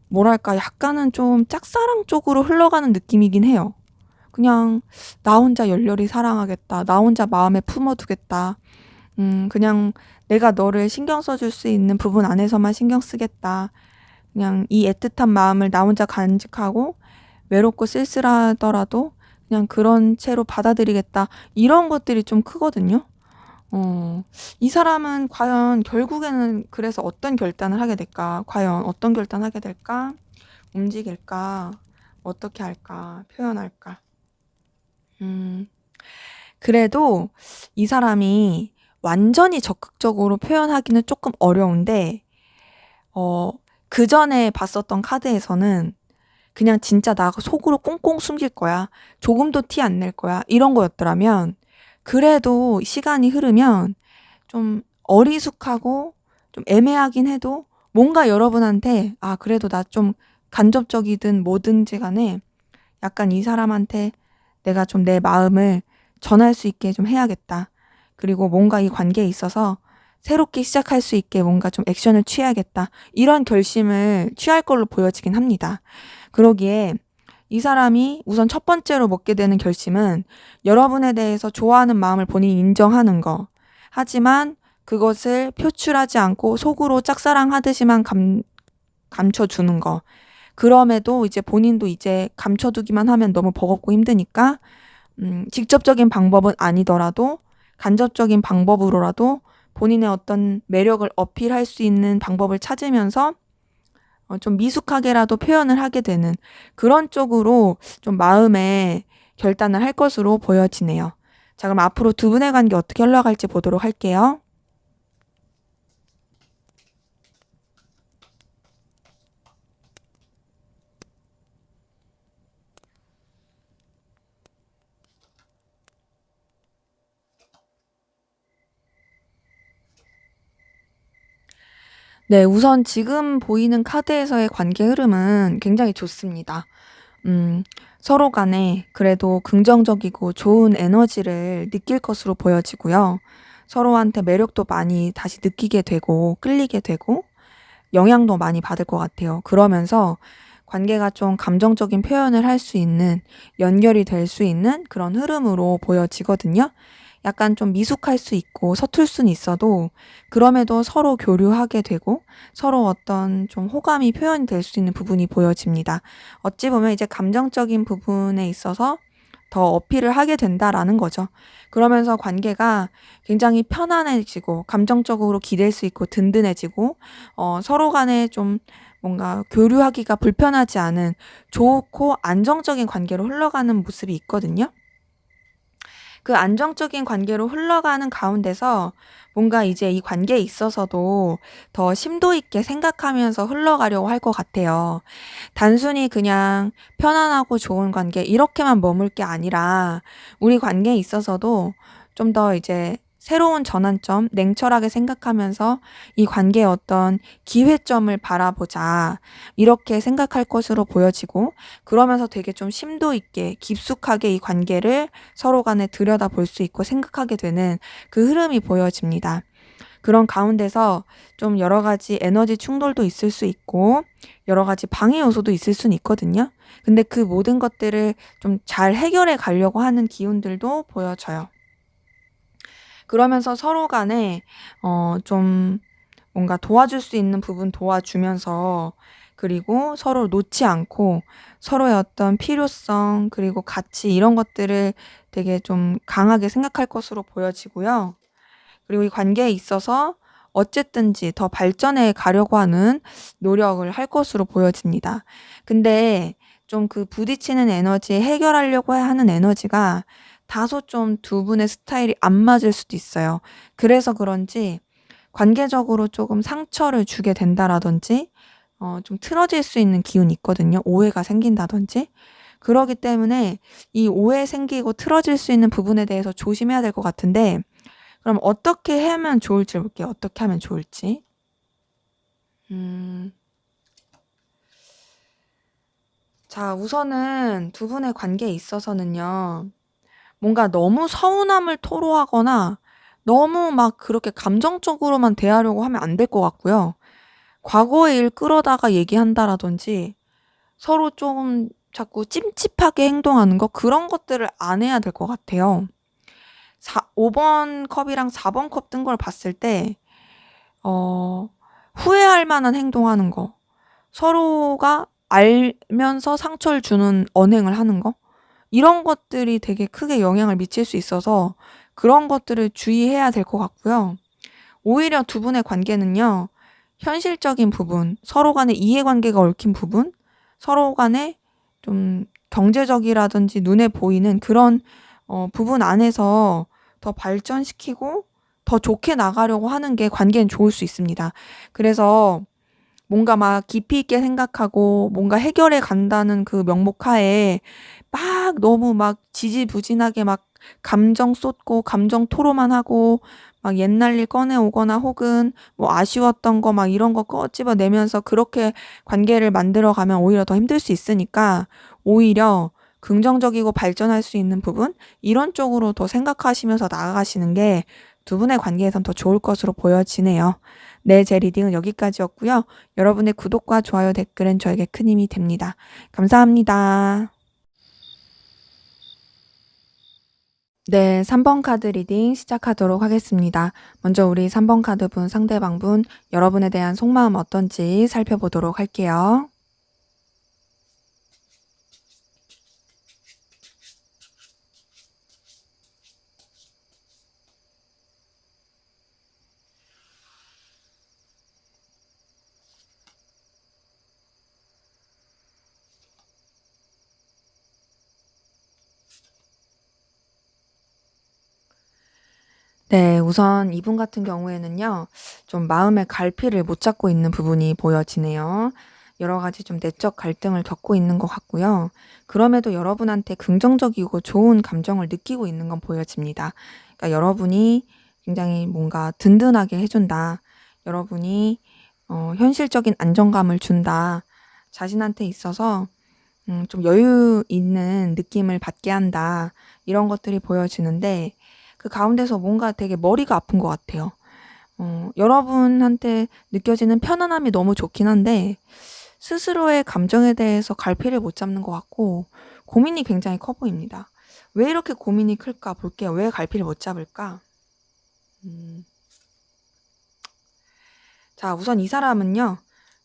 뭐랄까, 약간은 좀 짝사랑 쪽으로 흘러가는 느낌이긴 해요. 그냥 나 혼자 열렬히 사랑하겠다. 나 혼자 마음에 품어두겠다. 그냥 내가 너를 신경 써줄 수 있는 부분 안에서만 신경 쓰겠다. 그냥 이 애틋한 마음을 나 혼자 간직하고 외롭고 쓸쓸하더라도 그냥 그런 채로 받아들이겠다. 이런 것들이 좀 크거든요. 이 사람은 과연 결국에는 그래서 어떤 결단을 하게 될까? 과연 어떤 결단을 하게 될까? 움직일까? 어떻게 할까? 표현할까? 그래도 이 사람이 완전히 적극적으로 표현하기는 조금 어려운데, 그 전에 봤었던 카드에서는 그냥 진짜 나 속으로 꽁꽁 숨길 거야. 조금도 티 안 낼 거야. 이런 거였더라면, 그래도 시간이 흐르면 좀 어리숙하고 좀 애매하긴 해도 뭔가 여러분한테, 그래도 나 좀 간접적이든 뭐든지 간에 약간 이 사람한테 내가 좀 내 마음을 전할 수 있게 좀 해야겠다. 그리고 뭔가 이 관계에 있어서 새롭게 시작할 수 있게 뭔가 좀 액션을 취해야겠다. 이런 결심을 취할 걸로 보여지긴 합니다. 그러기에 이 사람이 우선 첫 번째로 먹게 되는 결심은 여러분에 대해서 좋아하는 마음을 본인이 인정하는 거. 하지만 그것을 표출하지 않고 속으로 짝사랑하듯이만 감춰주는 거. 그럼에도 이제 본인도 이제 감춰두기만 하면 너무 버겁고 힘드니까 직접적인 방법은 아니더라도 간접적인 방법으로라도 본인의 어떤 매력을 어필할 수 있는 방법을 찾으면서 좀 미숙하게라도 표현을 하게 되는 그런 쪽으로 좀 마음의 결단을 할 것으로 보여지네요. 자, 그럼 앞으로 두 분의 관계 어떻게 흘러갈지 보도록 할게요. 네, 우선 지금 보이는 카드에서의 관계 흐름은 굉장히 좋습니다. 음, 서로 간에 그래도 긍정적이고 좋은 에너지를 느낄 것으로 보여지고요. 서로한테 매력도 많이 다시 느끼게 되고, 끌리게 되고, 영향도 많이 받을 것 같아요. 그러면서 관계가 좀 감정적인 표현을 할 수 있는, 연결이 될 수 있는 그런 흐름으로 보여지거든요. 약간 좀 미숙할 수 있고 서툴 수는 있어도 그럼에도 서로 교류하게 되고 서로 어떤 좀 호감이 표현이 될 수 있는 부분이 보여집니다. 어찌 보면 이제 감정적인 부분에 있어서 더 어필을 하게 된다라는 거죠. 그러면서 관계가 굉장히 편안해지고 감정적으로 기댈 수 있고 든든해지고 서로 간에 좀 뭔가 교류하기가 불편하지 않은 좋고 안정적인 관계로 흘러가는 모습이 있거든요. 그 안정적인 관계로 흘러가는 가운데서 뭔가 이제 이 관계에 있어서도 더 심도 있게 생각하면서 흘러가려고 할 것 같아요. 단순히 그냥 편안하고 좋은 관계 이렇게만 머물 게 아니라 우리 관계에 있어서도 좀 더 이제 새로운 전환점, 냉철하게 생각하면서 이 관계의 어떤 기회점을 바라보자. 이렇게 생각할 것으로 보여지고 그러면서 되게 좀 심도 있게 깊숙하게 이 관계를 서로 간에 들여다볼 수 있고 생각하게 되는 그 흐름이 보여집니다. 그런 가운데서 좀 여러 가지 에너지 충돌도 있을 수 있고 여러 가지 방해 요소도 있을 수는 있거든요. 근데 그 모든 것들을 좀 잘 해결해 가려고 하는 기운들도 보여져요. 그러면서 서로 간에 좀 뭔가 도와줄 수 있는 부분 도와주면서 그리고 서로 놓지 않고 서로의 어떤 필요성 그리고 가치 이런 것들을 되게 좀 강하게 생각할 것으로 보여지고요. 그리고 이 관계에 있어서 어쨌든지 더 발전해 가려고 하는 노력을 할 것으로 보여집니다. 근데 좀 그 부딪히는 에너지, 해결하려고 하는 에너지가 다소 좀 두 분의 스타일이 안 맞을 수도 있어요. 그래서 그런지 관계적으로 조금 상처를 주게 된다라든지 좀 틀어질 수 있는 기운이 있거든요. 오해가 생긴다든지. 그러기 때문에 이 오해 생기고 틀어질 수 있는 부분에 대해서 조심해야 될 것 같은데 그럼 어떻게 하면 좋을지 볼게요. 어떻게 하면 좋을지. 음. 자, 우선은 두 분의 관계에 있어서는요. 뭔가 너무 서운함을 토로하거나 너무 막 그렇게 감정적으로만 대하려고 하면 안 될 것 같고요. 과거의 일 끌어다가 얘기한다라든지 서로 좀 자꾸 찜찜하게 행동하는 거 그런 것들을 안 해야 될 것 같아요. 5번 컵이랑 4번 컵 뜬 걸 봤을 때 어 후회할 만한 행동하는 거, 서로가 알면서 상처를 주는 언행을 하는 거 이런 것들이 되게 크게 영향을 미칠 수 있어서 그런 것들을 주의해야 될 것 같고요. 오히려 두 분의 관계는요. 현실적인 부분, 서로 간의 이해관계가 얽힌 부분, 서로 간에 좀 경제적이라든지 눈에 보이는 그런 부분 안에서 더 발전시키고 더 좋게 나가려고 하는 게 관계엔 좋을 수 있습니다. 그래서 뭔가 막 깊이 있게 생각하고 뭔가 해결해 간다는 그 명목하에 막 너무 막 지지부진하게 막 감정 쏟고 감정 토로만 하고 막 옛날 일 꺼내 오거나 혹은 뭐 아쉬웠던 거 막 이런 거 꺼집어내면서 그렇게 관계를 만들어 가면 오히려 더 힘들 수 있으니까 오히려 긍정적이고 발전할 수 있는 부분 이런 쪽으로 더 생각하시면서 나아가시는 게 두 분의 관계에선 더 좋을 것으로 보여지네요. 네, 제 리딩은 여기까지였고요. 여러분의 구독과 좋아요, 댓글은 저에게 큰 힘이 됩니다. 감사합니다. 네, 3번 카드 리딩 시작하도록 하겠습니다. 먼저 우리 3번 카드 분 상대방분 여러분에 대한 속마음 어떤지 살펴보도록 할게요. 네. 우선 이분 같은 경우에는요. 좀 마음의 갈피를 못 잡고 있는 부분이 보여지네요. 여러 가지 좀 내적 갈등을 겪고 있는 것 같고요. 그럼에도 여러분한테 긍정적이고 좋은 감정을 느끼고 있는 건 보여집니다. 그러니까 여러분이 굉장히 뭔가 든든하게 해 준다. 여러분이 현실적인 안정감을 준다. 자신한테 있어서 좀 여유 있는 느낌을 받게 한다. 이런 것들이 보여지는데 그 가운데서 뭔가 되게 머리가 아픈 것 같아요. 여러분한테 느껴지는 편안함이 너무 좋긴 한데 스스로의 감정에 대해서 갈피를 못 잡는 것 같고 고민이 굉장히 커 보입니다. 왜 이렇게 고민이 클까 볼게요. 왜 갈피를 못 잡을까? 음. 자, 우선 이 사람은요.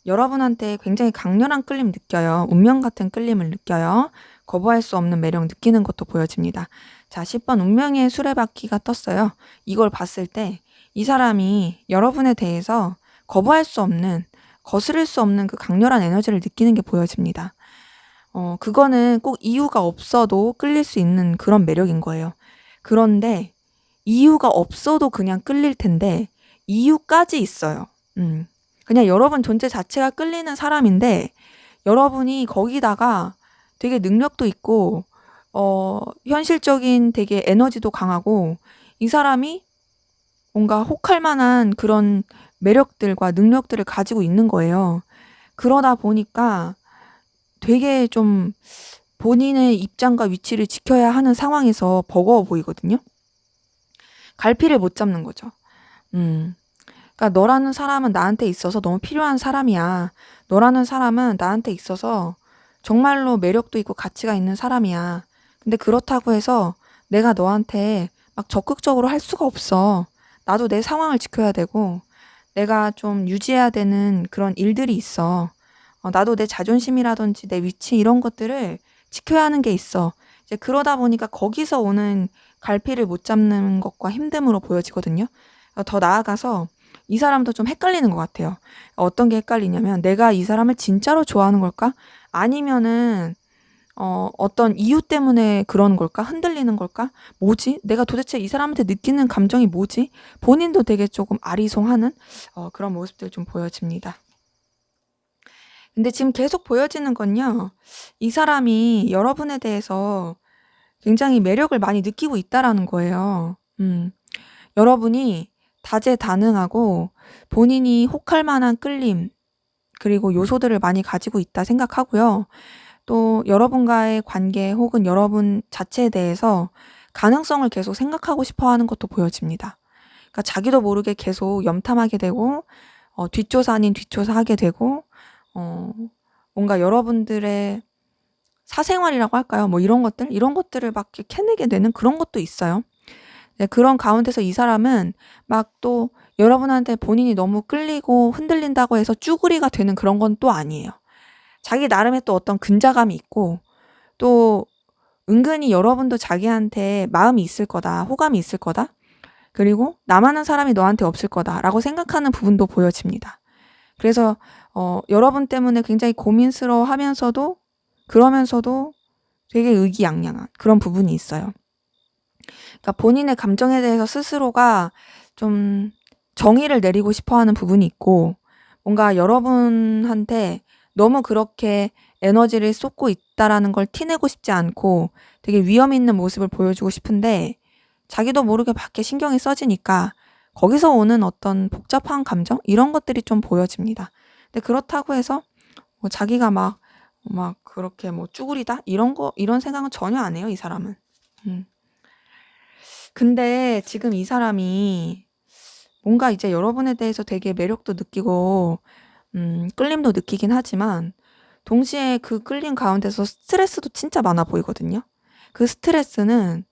여러분한테 굉장히 강렬한 끌림 느껴요. 운명 같은 끌림을 느껴요. 거부할 수 없는 매력 느끼는 것도 보여집니다. 자, 10번 운명의 수레바퀴가 떴어요. 이걸 봤을 때 이 사람이 여러분에 대해서 거부할 수 없는, 거스를 수 없는 그 강렬한 에너지를 느끼는 게 보여집니다. 그거는 꼭 이유가 없어도 끌릴 수 있는 그런 매력인 거예요. 그런데 이유가 없어도 그냥 끌릴 텐데 이유까지 있어요. 그냥 여러분 존재 자체가 끌리는 사람인데 여러분이 거기다가 되게 능력도 있고 현실적인 되게 에너지도 강하고 이 사람이 뭔가 혹할 만한 그런 매력들과 능력들을 가지고 있는 거예요. 그러다 보니까 되게 좀 본인의 입장과 위치를 지켜야 하는 상황에서 버거워 보이거든요. 갈피를 못 잡는 거죠. 음. 그러니까 너라는 사람은 나한테 있어서 너무 필요한 사람이야. 너라는 사람은 나한테 있어서 정말로 매력도 있고 가치가 있는 사람이야. 근데 그렇다고 해서 내가 너한테 막 적극적으로 할 수가 없어. 나도 내 상황을 지켜야 되고 내가 좀 유지해야 되는 그런 일들이 있어. 나도 내 자존심이라든지 내 위치 이런 것들을 지켜야 하는 게 있어. 이제 그러다 보니까 거기서 오는 갈피를 못 잡는 것과 힘듦으로 보여지거든요. 더 나아가서 이 사람도 좀 헷갈리는 것 같아요. 어떤 게 헷갈리냐면 내가 이 사람을 진짜로 좋아하는 걸까? 아니면은 어떤 이유 때문에 그러는 걸까? 흔들리는 걸까? 뭐지? 내가 도대체 이 사람한테 느끼는 감정이 뭐지? 본인도 되게 조금 아리송하는 그런 모습들 좀 보여집니다. 근데 지금 계속 보여지는 건요. 이 사람이 여러분에 대해서 굉장히 매력을 많이 느끼고 있다라는 거예요. 여러분이 다재다능하고 본인이 혹할 만한 끌림 그리고 요소들을 많이 가지고 있다 생각하고요. 또 여러분과의 관계 혹은 여러분 자체에 대해서 가능성을 계속 생각하고 싶어 하는 것도 보여집니다. 그러니까 자기도 모르게 계속 염탐하게 되고 뒷조사 아닌 뒷조사 하게 되고 뭔가 여러분들의 사생활이라고 할까요? 뭐 이런 것들을 막 이렇게 캐내게 되는 그런 것도 있어요. 네, 그런 가운데서 이 사람은 막 또 여러분한테 본인이 너무 끌리고 흔들린다고 해서 쭈구리가 되는 그런 건 또 아니에요. 자기 나름의 또 어떤 근자감이 있고 또 은근히 여러분도 자기한테 마음이 있을 거다, 호감이 있을 거다, 그리고 나만한 사람이 너한테 없을 거다라고 생각하는 부분도 보여집니다. 그래서 여러분 때문에 굉장히 고민스러워하면서도 그러면서도 되게 의기양양한 그런 부분이 있어요. 그러니까 본인의 감정에 대해서 스스로가 좀 정의를 내리고 싶어 하는 부분이 있고 뭔가 여러분한테 너무 그렇게 에너지를 쏟고 있다라는 걸 티내고 싶지 않고 되게 위험 있는 모습을 보여주고 싶은데 자기도 모르게 밖에 신경이 써지니까 거기서 오는 어떤 복잡한 감정 이런 것들이 좀 보여집니다. 근데 그렇다고 해서 뭐 자기가 막 그렇게 뭐 쭈구리다 이런 생각은 전혀 안 해요, 이 사람은. 음. 근데 지금 이 사람이 뭔가 이제 여러분에 대해서 되게 매력도 느끼고 끌림도 느끼긴 하지만 동시에 그 끌림 가운데서 스트레스도 진짜 많아 보이거든요. 그 스트레스는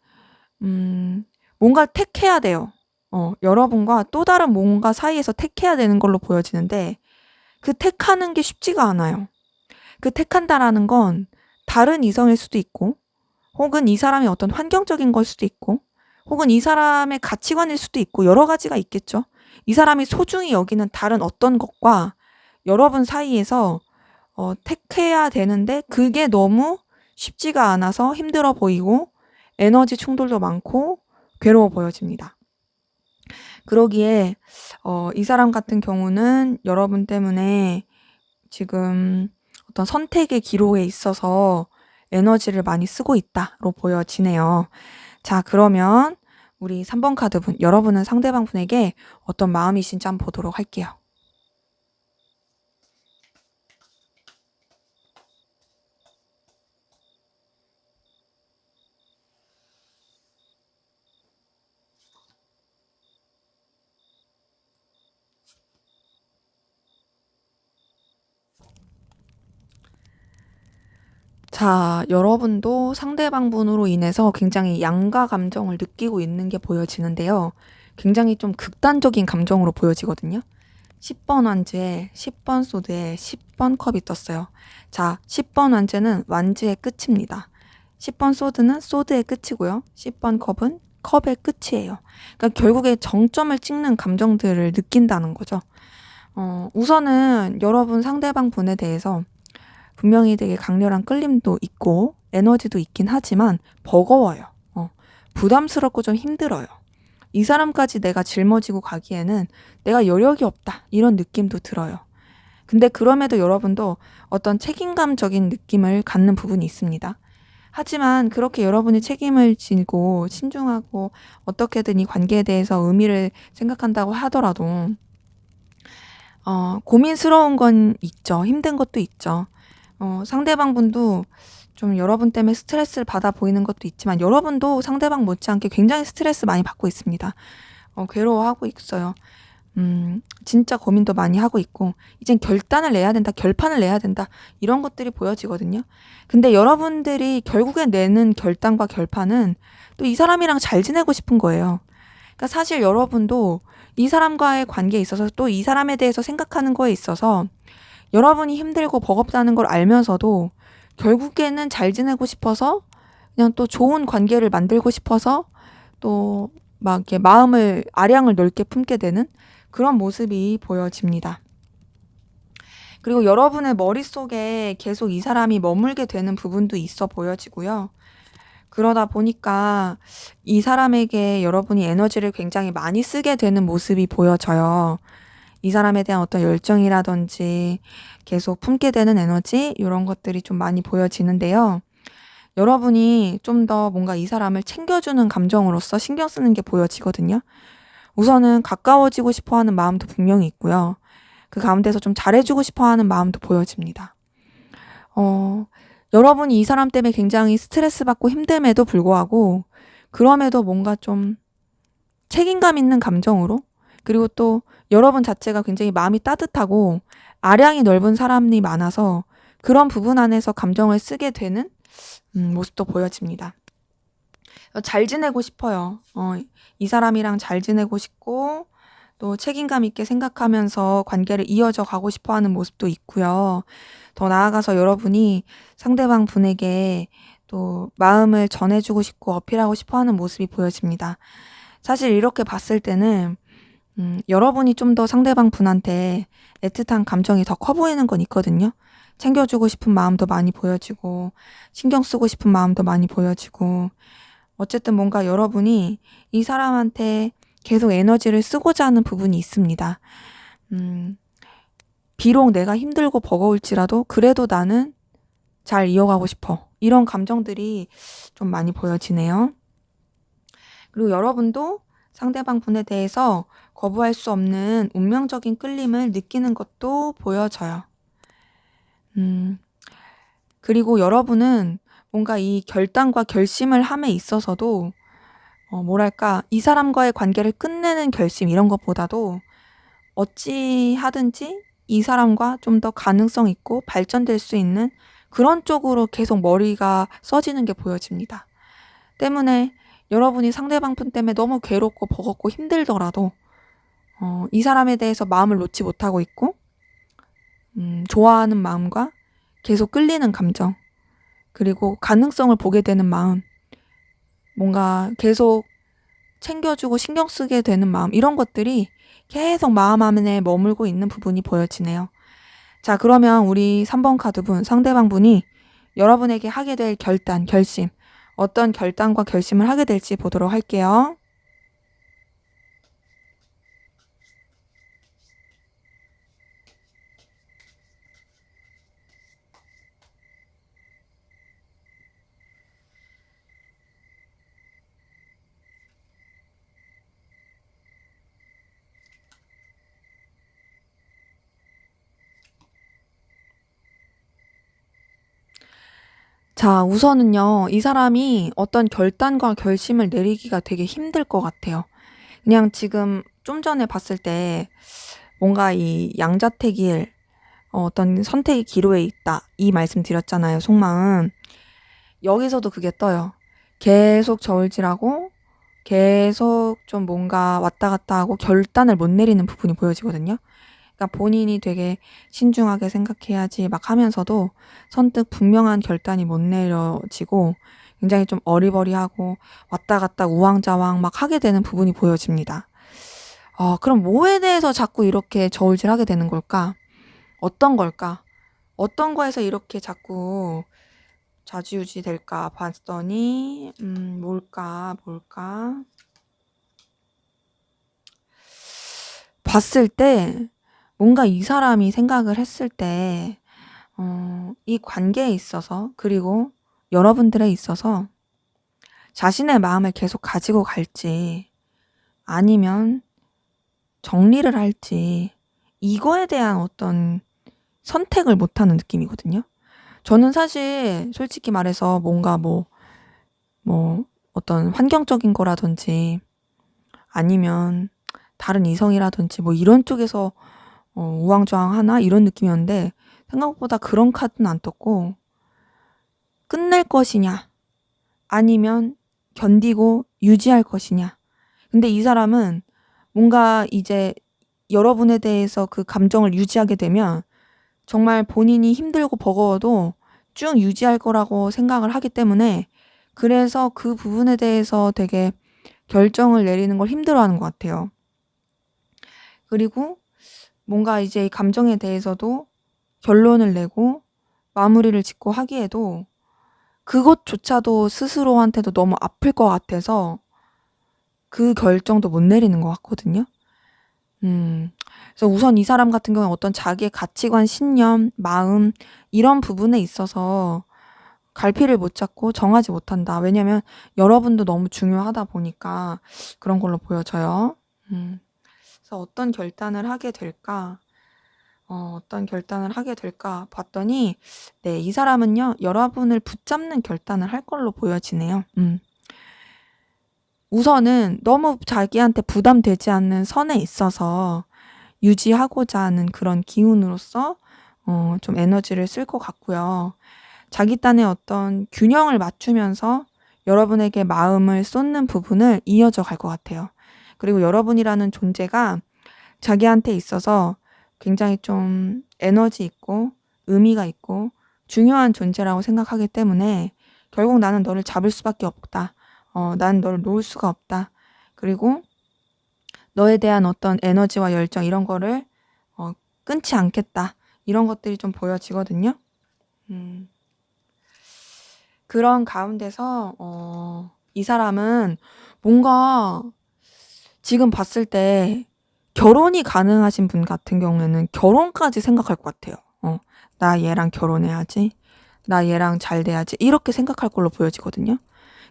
뭔가를 택해야 돼요. 여러분과 또 다른 뭔가 사이에서 택해야 되는 걸로 보여지는데 그 택하는 게 쉽지가 않아요. 그 택한다라는 건 다른 이성일 수도 있고 혹은 이 사람의 어떤 환경적인 걸 수도 있고 혹은 이 사람의 가치관일 수도 있고 여러 가지가 있겠죠. 이 사람이 소중히 여기는 다른 어떤 것과 여러분 사이에서 택해야 되는데 그게 너무 쉽지가 않아서 힘들어 보이고 에너지 충돌도 많고 괴로워 보여집니다. 그러기에 이 사람 같은 경우는 여러분 때문에 지금 어떤 선택의 기로에 있어서 에너지를 많이 쓰고 있다로 보여지네요. 자, 그러면 우리 3번 카드분, 여러분은 상대방 분에게 어떤 마음이신지 한번 보도록 할게요. 자, 여러분도 상대방 분으로 인해서 굉장히 양가 감정을 느끼고 있는 게 보여지는데요. 굉장히 좀 극단적인 감정으로 보여지거든요. 10번 완즈에 10번 소드에 10번 컵이 떴어요. 자, 10번 완즈는 완즈의 끝입니다. 10번 소드는 소드의 끝이고요. 10번 컵은 컵의 끝이에요. 그러니까 결국에 정점을 찍는 감정들을 느낀다는 거죠. 우선은 여러분 상대방 분에 대해서 분명히 되게 강렬한 끌림도 있고 에너지도 있긴 하지만 버거워요. 부담스럽고 좀 힘들어요. 이 사람까지 내가 짊어지고 가기에는 내가 여력이 없다 이런 느낌도 들어요. 근데 그럼에도 여러분도 어떤 책임감적인 느낌을 갖는 부분이 있습니다. 하지만 그렇게 여러분이 책임을 지고 신중하고 어떻게든 이 관계에 대해서 의미를 생각한다고 하더라도 고민스러운 건 있죠. 힘든 것도 있죠. 상대방 분도 좀 여러분 때문에 스트레스를 받아 보이는 것도 있지만 여러분도 상대방 못지않게 굉장히 스트레스 많이 받고 있습니다. 괴로워하고 있어요. 진짜 고민도 많이 하고 있고 이젠 결단을 내야 된다, 결판을 내야 된다 이런 것들이 보여지거든요. 근데 여러분들이 결국에 내는 결단과 결판은 또 이 사람이랑 잘 지내고 싶은 거예요. 그러니까 사실 여러분도 이 사람과의 관계에 있어서 또 이 사람에 대해서 생각하는 거에 있어서 여러분이 힘들고 버겁다는 걸 알면서도 결국에는 잘 지내고 싶어서 그냥 또 좋은 관계를 만들고 싶어서 또 막 이렇게 마음을 아량을 넓게 품게 되는 그런 모습이 보여집니다. 그리고 여러분의 머릿속에 계속 이 사람이 머물게 되는 부분도 있어 보여지고요. 그러다 보니까 이 사람에게 여러분이 에너지를 굉장히 많이 쓰게 되는 모습이 보여져요. 이 사람에 대한 어떤 열정이라든지 계속 품게 되는 에너지 이런 것들이 좀 많이 보여지는데요. 여러분이 좀 더 뭔가 이 사람을 챙겨주는 감정으로서 신경 쓰는 게 보여지거든요. 우선은 가까워지고 싶어 하는 마음도 분명히 있고요. 그 가운데서 좀 잘해주고 싶어 하는 마음도 보여집니다. 여러분이 이 사람 때문에 굉장히 스트레스 받고 힘듦에도 불구하고 그럼에도 뭔가 좀 책임감 있는 감정으로 그리고 또 여러분 자체가 굉장히 마음이 따뜻하고 아량이 넓은 사람이 많아서 그런 부분 안에서 감정을 쓰게 되는 모습도 보여집니다. 잘 지내고 싶어요. 이 사람이랑 잘 지내고 싶고 또 책임감 있게 생각하면서 관계를 이어져 가고 싶어 하는 모습도 있고요. 더 나아가서 여러분이 상대방 분에게 또 마음을 전해주고 싶고 어필하고 싶어 하는 모습이 보여집니다. 사실 이렇게 봤을 때는 여러분이 좀 더 상대방 분한테 애틋한 감정이 더 커 보이는 건 있거든요. 챙겨주고 싶은 마음도 많이 보여지고 신경 쓰고 싶은 마음도 많이 보여지고 어쨌든 뭔가 여러분이 이 사람한테 계속 에너지를 쓰고자 하는 부분이 있습니다. 비록 내가 힘들고 버거울지라도 그래도 나는 잘 이어가고 싶어. 이런 감정들이 좀 많이 보여지네요. 그리고 여러분도 상대방 분에 대해서 거부할 수 없는 운명적인 끌림을 느끼는 것도 보여져요. 그리고 여러분은 뭔가 이 결단과 결심을 함에 있어서도 뭐랄까 이 사람과의 관계를 끝내는 결심 이런 것보다도 어찌 하든지 이 사람과 좀 더 가능성 있고 발전될 수 있는 그런 쪽으로 계속 머리가 써지는 게 보여집니다. 때문에 여러분이 상대방 분 때문에 너무 괴롭고 버겁고 힘들더라도 이 사람에 대해서 마음을 놓지 못하고 있고 좋아하는 마음과 계속 끌리는 감정 그리고 가능성을 보게 되는 마음 뭔가 계속 챙겨주고 신경 쓰게 되는 마음 이런 것들이 계속 마음 안에 머물고 있는 부분이 보여지네요. 자, 그러면 우리 3번 카드분 상대방 분이 여러분에게 하게 될 결단, 결심 어떤 결단과 결심을 하게 될지 보도록 할게요. 자, 우선은요, 이 사람이 어떤 결단과 결심을 내리기가 되게 힘들 것 같아요. 그냥 지금 좀 전에 봤을 때 뭔가 이 양자택일 어떤 선택의 기로에 있다. 이 말씀 드렸잖아요, 속마음. 여기서도 그게 떠요. 계속 저울질하고 계속 좀 뭔가 왔다 갔다 하고 결단을 못 내리는 부분이 보여지거든요. 그러니까 본인이 되게 신중하게 생각해야지 막 하면서도 선뜻 분명한 결단이 못 내려지고 굉장히 좀 어리버리하고 왔다 갔다 우왕좌왕 막 하게 되는 부분이 보여집니다. 그럼 뭐에 대해서 자꾸 이렇게 저울질하게 되는 걸까? 어떤 걸까? 어떤 거에서 이렇게 자꾸 좌지우지 될까 봤더니 뭘까? 봤을 때 뭔가 이 사람이 생각을 했을 때 이 관계에 있어서 그리고 여러분들에 있어서 자신의 마음을 계속 가지고 갈지 아니면 정리를 할지 이거에 대한 어떤 선택을 못하는 느낌이거든요. 저는 사실 솔직히 말해서 뭔가 뭐 어떤 환경적인 거라든지 아니면 다른 이성이라든지 뭐 이런 쪽에서 우왕좌왕하나 이런 느낌이었는데 생각보다 그런 카드는 안 떴고 끝낼 것이냐 아니면 견디고 유지할 것이냐. 근데 이 사람은 뭔가 이제 여러분에 대해서 그 감정을 유지하게 되면 정말 본인이 힘들고 버거워도 쭉 유지할 거라고 생각을 하기 때문에 그래서 그 부분에 대해서 되게 결정을 내리는 걸 힘들어하는 것 같아요. 그리고 뭔가 이제 이 감정에 대해서도 결론을 내고 마무리를 짓고 하기에도 그것조차도 스스로한테도 너무 아플 것 같아서 그 결정도 못 내리는 것 같거든요. 그래서 우선 이 사람 같은 경우에 어떤 자기의 가치관, 신념, 마음 이런 부분에 있어서 갈피를 못 잡고 정하지 못한다. 왜냐면 여러분도 너무 중요하다 보니까 그런 걸로 보여져요. 그래서 어떤 결단을 하게 될까? 봤더니 네, 이 사람은요. 여러분을 붙잡는 결단을 할 걸로 보여지네요. 우선은 너무 자기한테 부담되지 않는 선에 있어서 유지하고자 하는 그런 기운으로서 좀 에너지를 쓸 것 같고요. 자기 딴의 어떤 균형을 맞추면서 여러분에게 마음을 쏟는 부분을 이어져 갈 것 같아요. 그리고 여러분이라는 존재가 자기한테 있어서 굉장히 좀 에너지 있고 의미가 있고 중요한 존재라고 생각하기 때문에 결국 나는 너를 잡을 수밖에 없다. 난 너를 놓을 수가 없다. 그리고 너에 대한 어떤 에너지와 열정 이런 거를 끊지 않겠다. 이런 것들이 좀 보여지거든요. 그런 가운데서 이 사람은 뭔가 지금 봤을 때 결혼이 가능하신 분 같은 경우에는 결혼까지 생각할 것 같아요. 나 얘랑 결혼해야지. 나 얘랑 잘 돼야지. 이렇게 생각할 걸로 보여지거든요.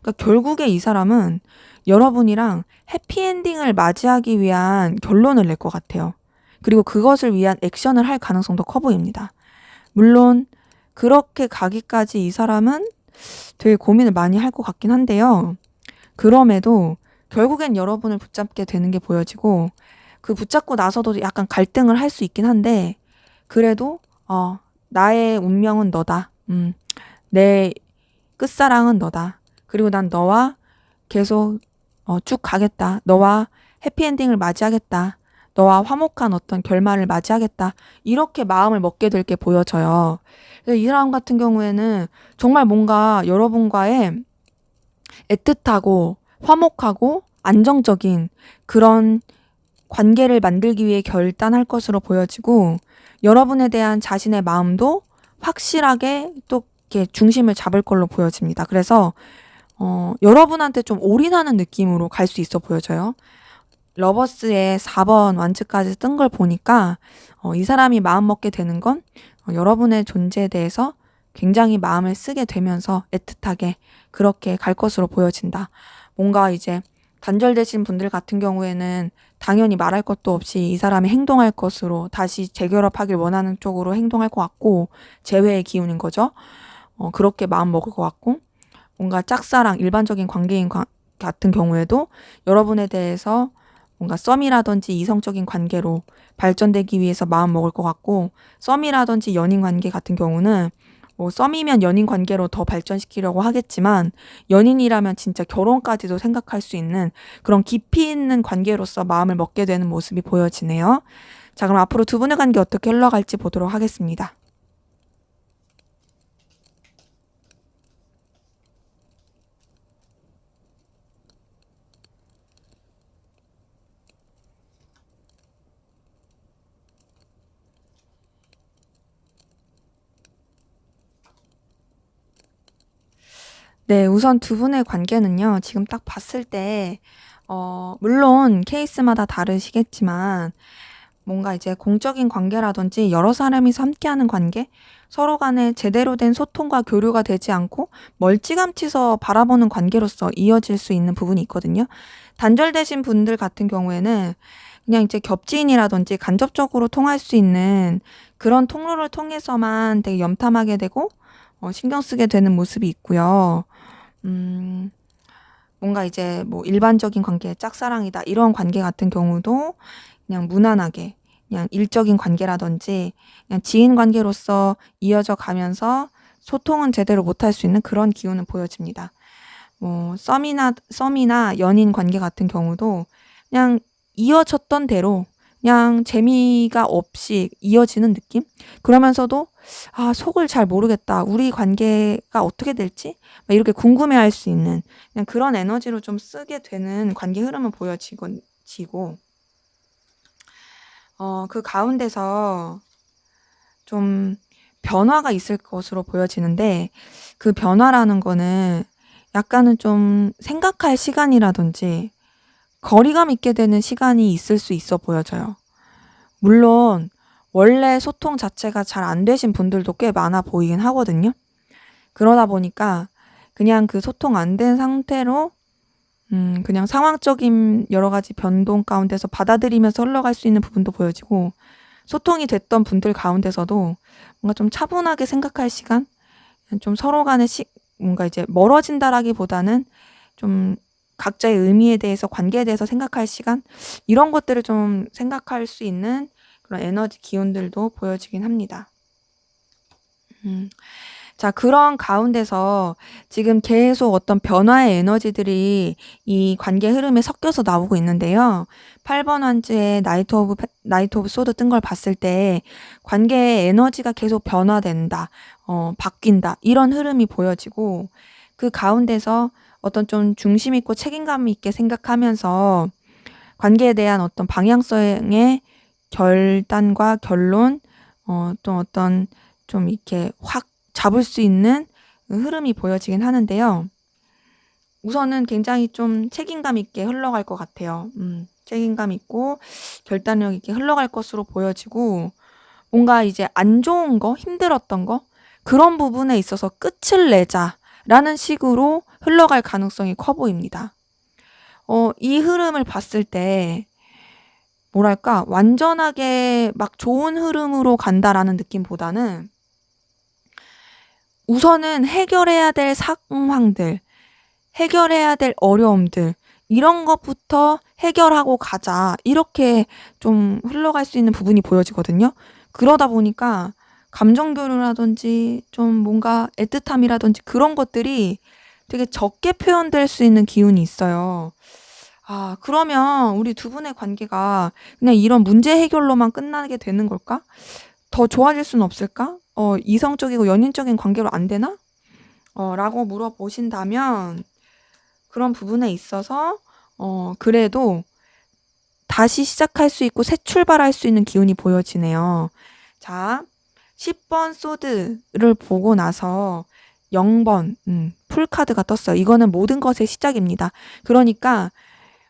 그러니까 결국에 이 사람은 여러분이랑 해피엔딩을 맞이하기 위한 결론을 낼 것 같아요. 그리고 그것을 위한 액션을 할 가능성도 커 보입니다. 물론 그렇게 가기까지 이 사람은 되게 고민을 많이 할 것 같긴 한데요. 그럼에도 결국엔 여러분을 붙잡게 되는 게 보여지고 그 붙잡고 나서도 약간 갈등을 할 수 있긴 한데 그래도 나의 운명은 너다. 내 끝사랑은 너다. 그리고 난 너와 계속 쭉 가겠다. 너와 해피엔딩을 맞이하겠다. 너와 화목한 어떤 결말을 맞이하겠다. 이렇게 마음을 먹게 될 게 보여져요. 그래서 이 사람 같은 경우에는 정말 뭔가 여러분과의 애틋하고 화목하고 안정적인 그런 관계를 만들기 위해 결단할 것으로 보여지고 여러분에 대한 자신의 마음도 확실하게 또 이렇게 중심을 잡을 걸로 보여집니다. 그래서 여러분한테 좀 올인하는 느낌으로 갈 수 있어 보여져요. 러버스의 4번 완츠까지 뜬 걸 보니까 이 사람이 마음 먹게 되는 건 여러분의 존재에 대해서 굉장히 마음을 쓰게 되면서 애틋하게 그렇게 갈 것으로 보여진다. 뭔가 이제 단절되신 분들 같은 경우에는 당연히 말할 것도 없이 이 사람이 행동할 것으로 다시 재결합하길 원하는 쪽으로 행동할 것 같고 재회의 기운인 거죠. 그렇게 마음 먹을 것 같고, 뭔가 짝사랑, 일반적인 관계인 같은 경우에도 여러분에 대해서 뭔가 썸이라든지 이성적인 관계로 발전되기 위해서 마음 먹을 것 같고, 썸이라든지 연인 관계 같은 경우는 뭐 썸이면 연인 관계로 더 발전시키려고 하겠지만, 연인이라면 진짜 결혼까지도 생각할 수 있는 그런 깊이 있는 관계로서 마음을 먹게 되는 모습이 보여지네요. 자, 그럼 앞으로 두 분의 관계 어떻게 흘러갈지 보도록 하겠습니다. 네, 우선 두 분의 관계는요, 지금 딱 봤을 때, 물론 케이스마다 다르시겠지만, 뭔가 이제 공적인 관계라든지 여러 사람이서 함께하는 관계, 서로 간에 제대로 된 소통과 교류가 되지 않고 멀찌감치서 바라보는 관계로서 이어질 수 있는 부분이 있거든요. 단절되신 분들 같은 경우에는 그냥 이제 겹지인이라든지 간접적으로 통할 수 있는 그런 통로를 통해서만 되게 염탐하게 되고 신경 쓰게 되는 모습이 있고요. 음, 뭔가 이제 뭐 일반적인 관계, 짝사랑이다 이런 관계 같은 경우도 그냥 무난하게 그냥 일적인 관계라든지 그냥 지인 관계로서 이어져 가면서 소통은 제대로 못할 수 있는 그런 기운은 보여집니다. 뭐 썸이나 연인 관계 같은 경우도 그냥 이어졌던 대로 그냥 재미가 없이 이어지는 느낌? 그러면서도 속을 잘 모르겠다. 우리 관계가 어떻게 될지? 막 이렇게 궁금해할 수 있는 그냥 그런 에너지로 좀 쓰게 되는 관계 흐름은 보여지고 그 가운데서 좀 변화가 있을 것으로 보여지는데 그 변화라는 거는 약간은 좀 생각할 시간이라든지 거리감 있게 되는 시간이 있을 수 있어 보여져요. 물론 원래 소통 자체가 잘 안 되신 분들도 꽤 많아 보이긴 하거든요. 그러다 보니까 그냥 그 소통 안 된 상태로 그냥 상황적인 여러 가지 변동 가운데서 받아들이면서 흘러갈 수 있는 부분도 보여지고 소통이 됐던 분들 가운데서도 뭔가 좀 차분하게 생각할 시간, 좀 서로 간에 뭔가 이제 멀어진다라기보다는 좀 각자의 의미에 대해서 관계에 대해서 생각할 시간 이런 것들을 좀 생각할 수 있는 그런 에너지 기운들도 보여지긴 합니다. 음. 자, 그런 가운데서 지금 계속 어떤 변화의 에너지들이 이 관계 흐름에 섞여서 나오고 있는데요. 8번 환즈에 나이트 오브 소드 뜬 걸 봤을 때 관계의 에너지가 계속 변화된다, 바뀐다, 이런 흐름이 보여지고 그 가운데서 어떤 좀 중심 있고 책임감 있게 생각하면서 관계에 대한 어떤 방향성의 결단과 결론, 또 어떤 좀 이렇게 확 잡을 수 있는 흐름이 보여지긴 하는데요. 우선은 굉장히 좀 책임감 있게 흘러갈 것 같아요. 책임감 있고 결단력 있게 흘러갈 것으로 보여지고 뭔가 이제 안 좋은 거, 힘들었던 거 그런 부분에 있어서 끝을 내자라는 식으로 흘러갈 가능성이 커 보입니다. 이 흐름을 봤을 때 뭐랄까 완전하게 막 좋은 흐름으로 간다라는 느낌보다는 우선은 해결해야 될 상황들, 해결해야 될 어려움들 이런 것부터 해결하고 가자 이렇게 좀 흘러갈 수 있는 부분이 보여지거든요. 그러다 보니까 감정 교류라든지 좀 뭔가 애틋함이라든지 그런 것들이 되게 적게 표현될 수 있는 기운이 있어요. 그러면 우리 두 분의 관계가 그냥 이런 문제 해결로만 끝나게 되는 걸까? 더 좋아질 수는 없을까? 이성적이고 연인적인 관계로 안 되나? 라고 물어보신다면 그런 부분에 있어서 그래도 다시 시작할 수 있고 새 출발할 수 있는 기운이 보여지네요. 자, 10번 소드를 보고 나서 0번 풀카드가 떴어요. 이거는 모든 것의 시작입니다. 그러니까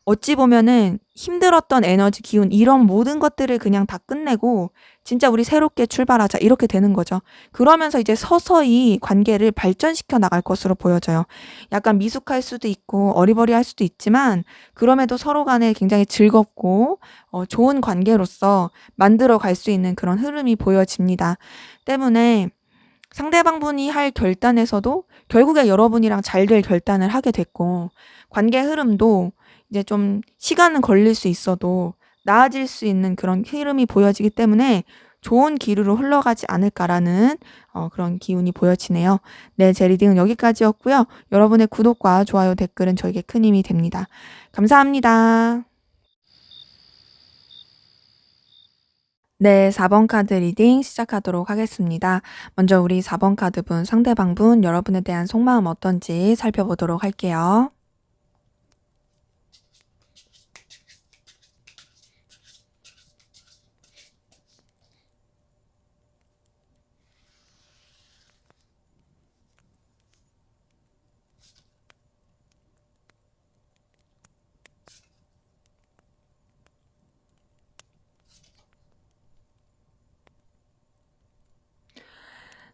어찌 보면은 힘들었던 에너지, 기운 이런 모든 것들을 그냥 다 끝내고 진짜 우리 새롭게 출발하자 이렇게 되는 거죠. 그러면서 이제 서서히 관계를 발전시켜 나갈 것으로 보여져요. 약간 미숙할 수도 있고 어리버리할 수도 있지만 그럼에도 서로 간에 굉장히 즐겁고 좋은 관계로서 만들어 갈 수 있는 그런 흐름이 보여집니다. 때문에 상대방분이 할 결단에서도 결국에 여러분이랑 잘 될 결단을 하게 됐고, 관계 흐름도 이제 좀 시간은 걸릴 수 있어도 나아질 수 있는 그런 흐름이 보여지기 때문에 좋은 기류로 흘러가지 않을까라는 그런 기운이 보여지네요. 네, 제 리딩은 여기까지였고요. 여러분의 구독과 좋아요, 댓글은 저에게 큰 힘이 됩니다. 감사합니다. 네, 4번 카드 리딩 시작하도록 하겠습니다. 먼저 우리 4번 카드분, 상대방분, 여러분에 대한 속마음 어떤지 살펴보도록 할게요.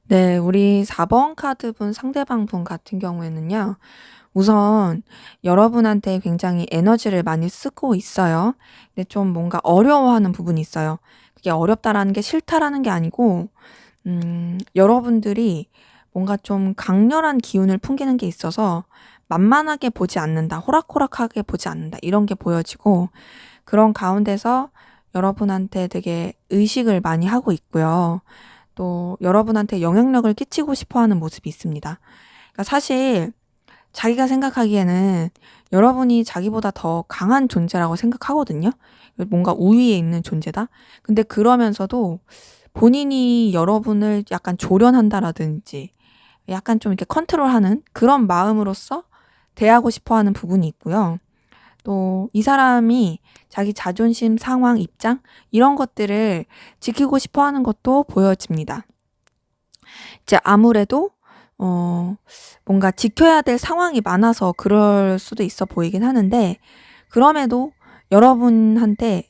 네, 우리 4번 카드분, 상대방분 같은 경우에는요. 우선 여러분한테 굉장히 에너지를 많이 쓰고 있어요. 근데 좀 뭔가 어려워하는 부분이 있어요. 그게 어렵다라는 게 싫다라는 게 아니고 여러분들이 뭔가 좀 강렬한 기운을 풍기는 게 있어서 만만하게 보지 않는다, 호락호락하게 보지 않는다, 이런 게 보여지고, 그런 가운데서 여러분한테 되게 의식을 많이 하고 있고요. 또 여러분한테 영향력을 끼치고 싶어 하는 모습이 있습니다. 그러니까 사실 자기가 생각하기에는 여러분이 자기보다 더 강한 존재라고 생각하거든요. 뭔가 우위에 있는 존재다. 근데 그러면서도 본인이 여러분을 약간 조련한다라든지 약간 좀 이렇게 컨트롤하는 그런 마음으로서 대하고 싶어 하는 부분이 있고요. 또 이 사람이 자기 자존심, 상황, 입장 이런 것들을 지키고 싶어 하는 것도 보여집니다. 이제 아무래도 뭔가 지켜야 될 상황이 많아서 그럴 수도 있어 보이긴 하는데, 그럼에도 여러분한테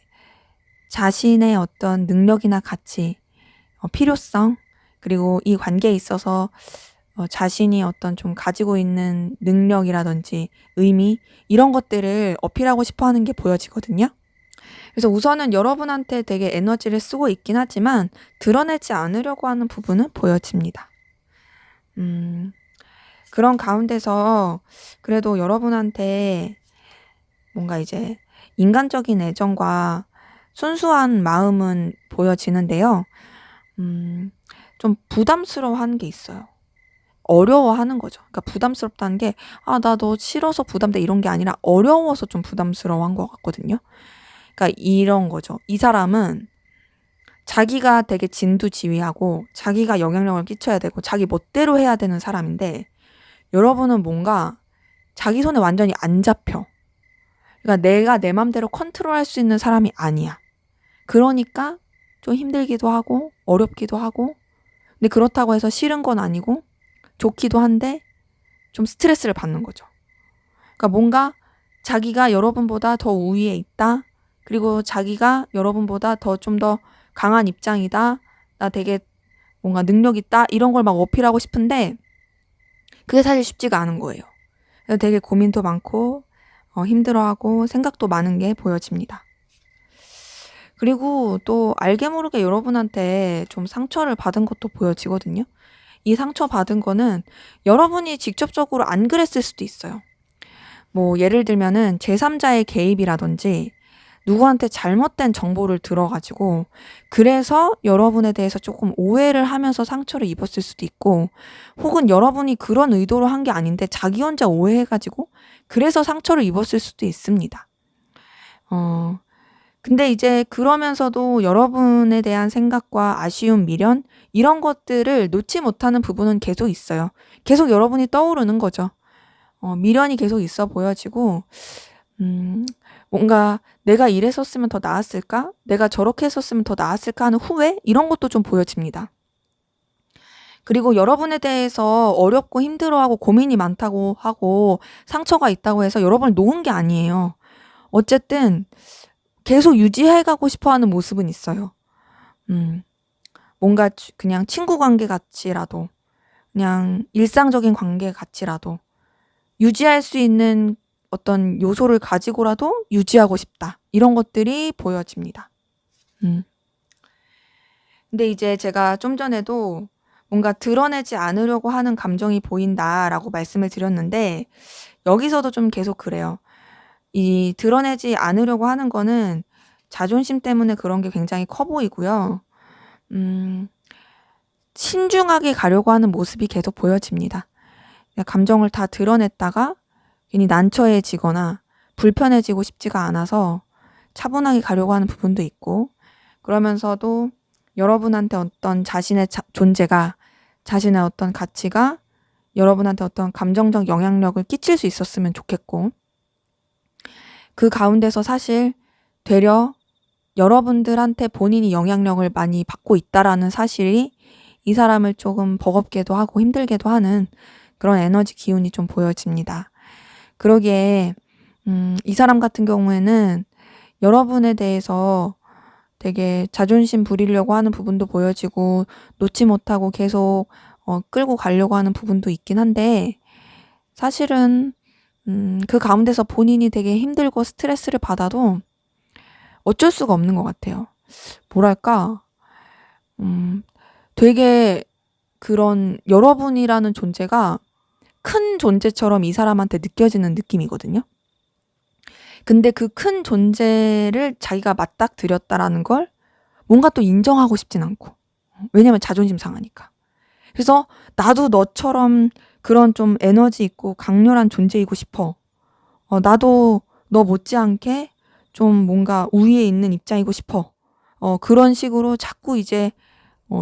자신의 어떤 능력이나 가치, 필요성, 그리고 이 관계에 있어서 자신이 어떤 좀 가지고 있는 능력이라든지 의미, 이런 것들을 어필하고 싶어 하는 게 보여지거든요. 그래서 우선은 여러분한테 되게 에너지를 쓰고 있긴 하지만 드러내지 않으려고 하는 부분은 보여집니다. 그런 가운데서 그래도 여러분한테 뭔가 이제 인간적인 애정과 순수한 마음은 보여지는데요. 좀 부담스러워하는 게 있어요. 어려워하는 거죠. 그러니까 부담스럽다는 게, 나 너 싫어서 부담돼, 이런 게 아니라 어려워서 좀 부담스러워한 것 같거든요. 그러니까 이런 거죠. 이 사람은 자기가 되게 진두지휘하고 자기가 영향력을 끼쳐야 되고 자기 멋대로 해야 되는 사람인데, 여러분은 뭔가 자기 손에 완전히 안 잡혀. 그러니까 내가 내 맘대로 컨트롤할 수 있는 사람이 아니야. 그러니까 좀 힘들기도 하고 어렵기도 하고, 근데 그렇다고 해서 싫은 건 아니고 좋기도 한데 좀 스트레스를 받는 거죠. 그러니까 뭔가 자기가 여러분보다 더 우위에 있다, 그리고 자기가 여러분보다 더 좀 더 강한 입장이다, 나 되게 뭔가 능력 있다, 이런 걸 막 어필하고 싶은데 그게 사실 쉽지가 않은 거예요. 그래서 되게 고민도 많고 힘들어하고 생각도 많은 게 보여집니다. 그리고 또 알게 모르게 여러분한테 좀 상처를 받은 것도 보여지거든요. 이 상처 받은 거는 여러분이 직접적으로 안 그랬을 수도 있어요. 뭐 예를 들면은 제3자의 개입이라든지 누구한테 잘못된 정보를 들어가지고 그래서 여러분에 대해서 조금 오해를 하면서 상처를 입었을 수도 있고, 혹은 여러분이 그런 의도로 한 게 아닌데 자기 혼자 오해해가지고 그래서 상처를 입었을 수도 있습니다. 근데 이제 그러면서도 여러분에 대한 생각과 아쉬움, 미련 이런 것들을 놓지 못하는 부분은 계속 있어요. 계속 여러분이 떠오르는 거죠. 미련이 계속 있어 보여지고, 뭔가 내가 이랬었으면 더 나았을까? 내가 저렇게 했었으면 더 나았을까 하는 후회? 이런 것도 좀 보여집니다. 그리고 여러분에 대해서 어렵고 힘들어하고 고민이 많다고 하고 상처가 있다고 해서 여러분을 놓은 게 아니에요. 어쨌든 계속 유지해가고 싶어 하는 모습은 있어요. 뭔가 그냥 친구 관계 같이라도, 그냥 일상적인 관계 같이라도 유지할 수 있는 어떤 요소를 가지고라도 유지하고 싶다, 이런 것들이 보여집니다. 근데 이제 제가 좀 전에도 뭔가 드러내지 않으려고 하는 감정이 보인다라고 말씀을 드렸는데 여기서도 좀 계속 그래요. 이 드러내지 않으려고 하는 거는 자존심 때문에 그런 게 굉장히 커 보이고요. 음, 신중하게 가려고 하는 모습이 계속 보여집니다. 감정을 다 드러냈다가 괜히 난처해지거나 불편해지고 싶지가 않아서 차분하게 가려고 하는 부분도 있고, 그러면서도 여러분한테 어떤 자신의 존재가, 자신의 어떤 가치가 여러분한테 어떤 감정적 영향력을 끼칠 수 있었으면 좋겠고, 그 가운데서 사실 되려 여러분들한테 본인이 영향력을 많이 받고 있다라는 사실이 이 사람을 조금 버겁게도 하고 힘들게도 하는 그런 에너지 기운이 좀 보여집니다. 그러기에 이 사람 같은 경우에는 여러분에 대해서 되게 자존심 부리려고 하는 부분도 보여지고 놓지 못하고 계속 끌고 가려고 하는 부분도 있긴 한데, 사실은 그 가운데서 본인이 되게 힘들고 스트레스를 받아도 어쩔 수가 없는 것 같아요. 뭐랄까, 되게 그런 여러분이라는 존재가 큰 존재처럼 이 사람한테 느껴지는 느낌이거든요. 근데 그 큰 존재를 자기가 맞닥뜨렸다라는 걸 뭔가 또 인정하고 싶진 않고. 왜냐면 자존심 상하니까. 그래서 나도 너처럼 그런 좀 에너지 있고 강렬한 존재이고 싶어. 나도 너 못지않게 좀 뭔가 우위에 있는 입장이고 싶어. 그런 식으로 자꾸 이제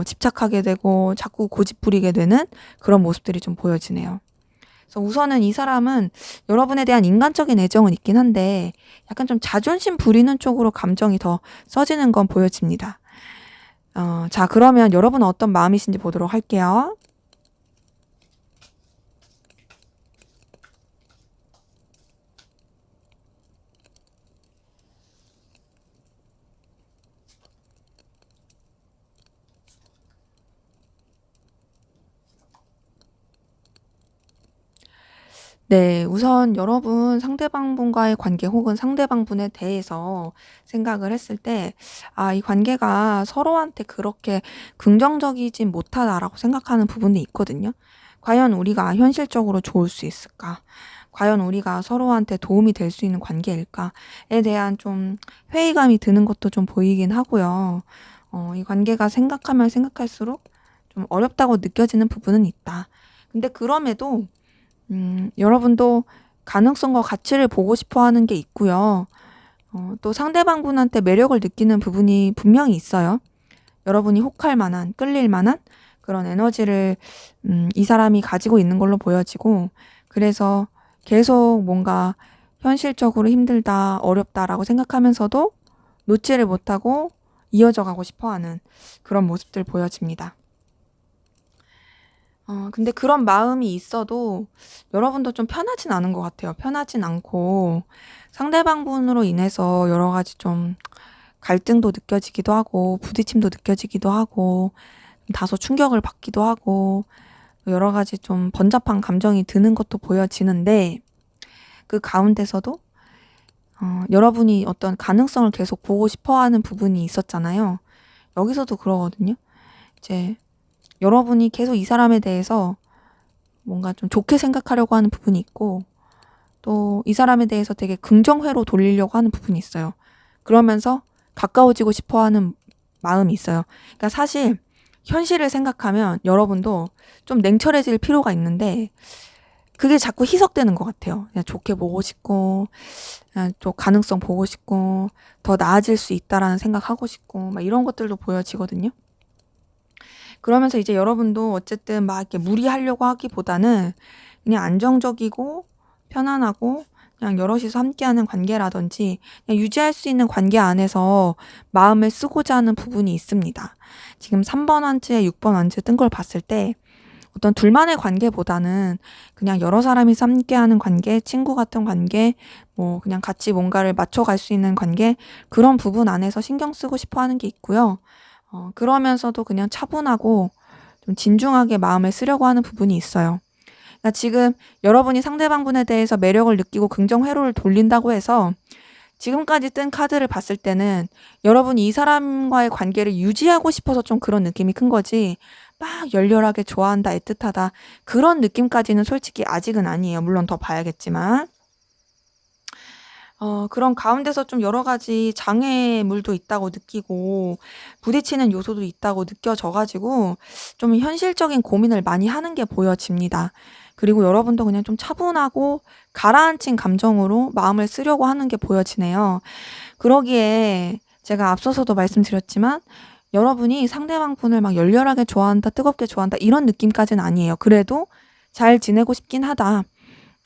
집착하게 되고 자꾸 고집 부리게 되는 그런 모습들이 좀 보여지네요. 그래서 우선은 이 사람은 여러분에 대한 인간적인 애정은 있긴 한데 약간 좀 자존심 부리는 쪽으로 감정이 더 써지는 건 보여집니다. 자, 그러면 여러분은 어떤 마음이신지 보도록 할게요. 네, 우선 여러분 상대방분과의 관계 혹은 상대방분에 대해서 생각을 했을 때, 이 관계가 서로한테 그렇게 긍정적이진 못하다라고 생각하는 부분이 있거든요. 과연 우리가 현실적으로 좋을 수 있을까? 과연 우리가 서로한테 도움이 될 수 있는 관계일까에 대한 좀 회의감이 드는 것도 좀 보이긴 하고요. 이 관계가 생각하면 생각할수록 좀 어렵다고 느껴지는 부분은 있다. 근데 그럼에도 여러분도 가능성과 가치를 보고 싶어 하는 게 있고요. 또 상대방분한테 매력을 느끼는 부분이 분명히 있어요. 여러분이 혹할 만한, 끌릴 만한 그런 에너지를 이 사람이 가지고 있는 걸로 보여지고, 그래서 계속 뭔가 현실적으로 힘들다, 어렵다라고 생각하면서도 놓지를 못하고 이어져 가고 싶어 하는 그런 모습들 보여집니다. 근데 그런 마음이 있어도 여러분도 좀 편하진 않은 것 같아요. 편하진 않고 상대방분으로 인해서 여러 가지 좀 갈등도 느껴지기도 하고 부딪힘도 느껴지기도 하고 다소 충격을 받기도 하고 여러 가지 좀 번잡한 감정이 드는 것도 보여지는데, 그 가운데서도 여러분이 어떤 가능성을 계속 보고 싶어 하는 부분이 있었잖아요. 여기서도 그러거든요. 이제 여러분이 계속 이 사람에 대해서 뭔가 좀 좋게 생각하려고 하는 부분이 있고, 또 이 사람에 대해서 되게 긍정회로 돌리려고 하는 부분이 있어요. 그러면서 가까워지고 싶어 하는 마음이 있어요. 그러니까 사실 현실을 생각하면 여러분도 좀 냉철해질 필요가 있는데 그게 자꾸 희석되는 것 같아요. 그냥 좋게 보고 싶고, 그냥 좀 가능성 보고 싶고, 더 나아질 수 있다라는 생각하고 싶고, 막 이런 것들도 보여지거든요. 그러면서 이제 여러분도 어쨌든 막 이렇게 무리하려고 하기보다는 그냥 안정적이고 편안하고 그냥 여럿이서 함께하는 관계라든지 그냥 유지할 수 있는 관계 안에서 마음을 쓰고자 하는 부분이 있습니다. 지금 3번 한츠에 6번 한츠 뜬 걸 봤을 때 어떤 둘만의 관계보다는 그냥 여러 사람이 함께하는 관계, 친구 같은 관계, 뭐 그냥 같이 뭔가를 맞춰갈 수 있는 관계, 그런 부분 안에서 신경 쓰고 싶어 하는 게 있고요. 그러면서도 그냥 차분하고 좀 진중하게 마음을 쓰려고 하는 부분이 있어요. 그러니까 지금 여러분이 상대방분에 대해서 매력을 느끼고 긍정 회로를 돌린다고 해서 지금까지 뜬 카드를 봤을 때는 여러분이 이 사람과의 관계를 유지하고 싶어서 좀 그런 느낌이 큰 거지, 막 열렬하게 좋아한다, 애틋하다 그런 느낌까지는 솔직히 아직은 아니에요. 물론 더 봐야겠지만. 그런 가운데서 좀 여러 가지 장애물도 있다고 느끼고 부딪히는 요소도 있다고 느껴져 가지고 좀 현실적인 고민을 많이 하는 게 보여집니다. 그리고 여러분도 그냥 좀 차분하고 가라앉힌 감정으로 마음을 쓰려고 하는 게 보여지네요. 그러기에 제가 앞서서도 말씀드렸지만 여러분이 상대방 분을 막 열렬하게 좋아한다, 뜨겁게 좋아한다 이런 느낌까지는 아니에요. 그래도 잘 지내고 싶긴 하다.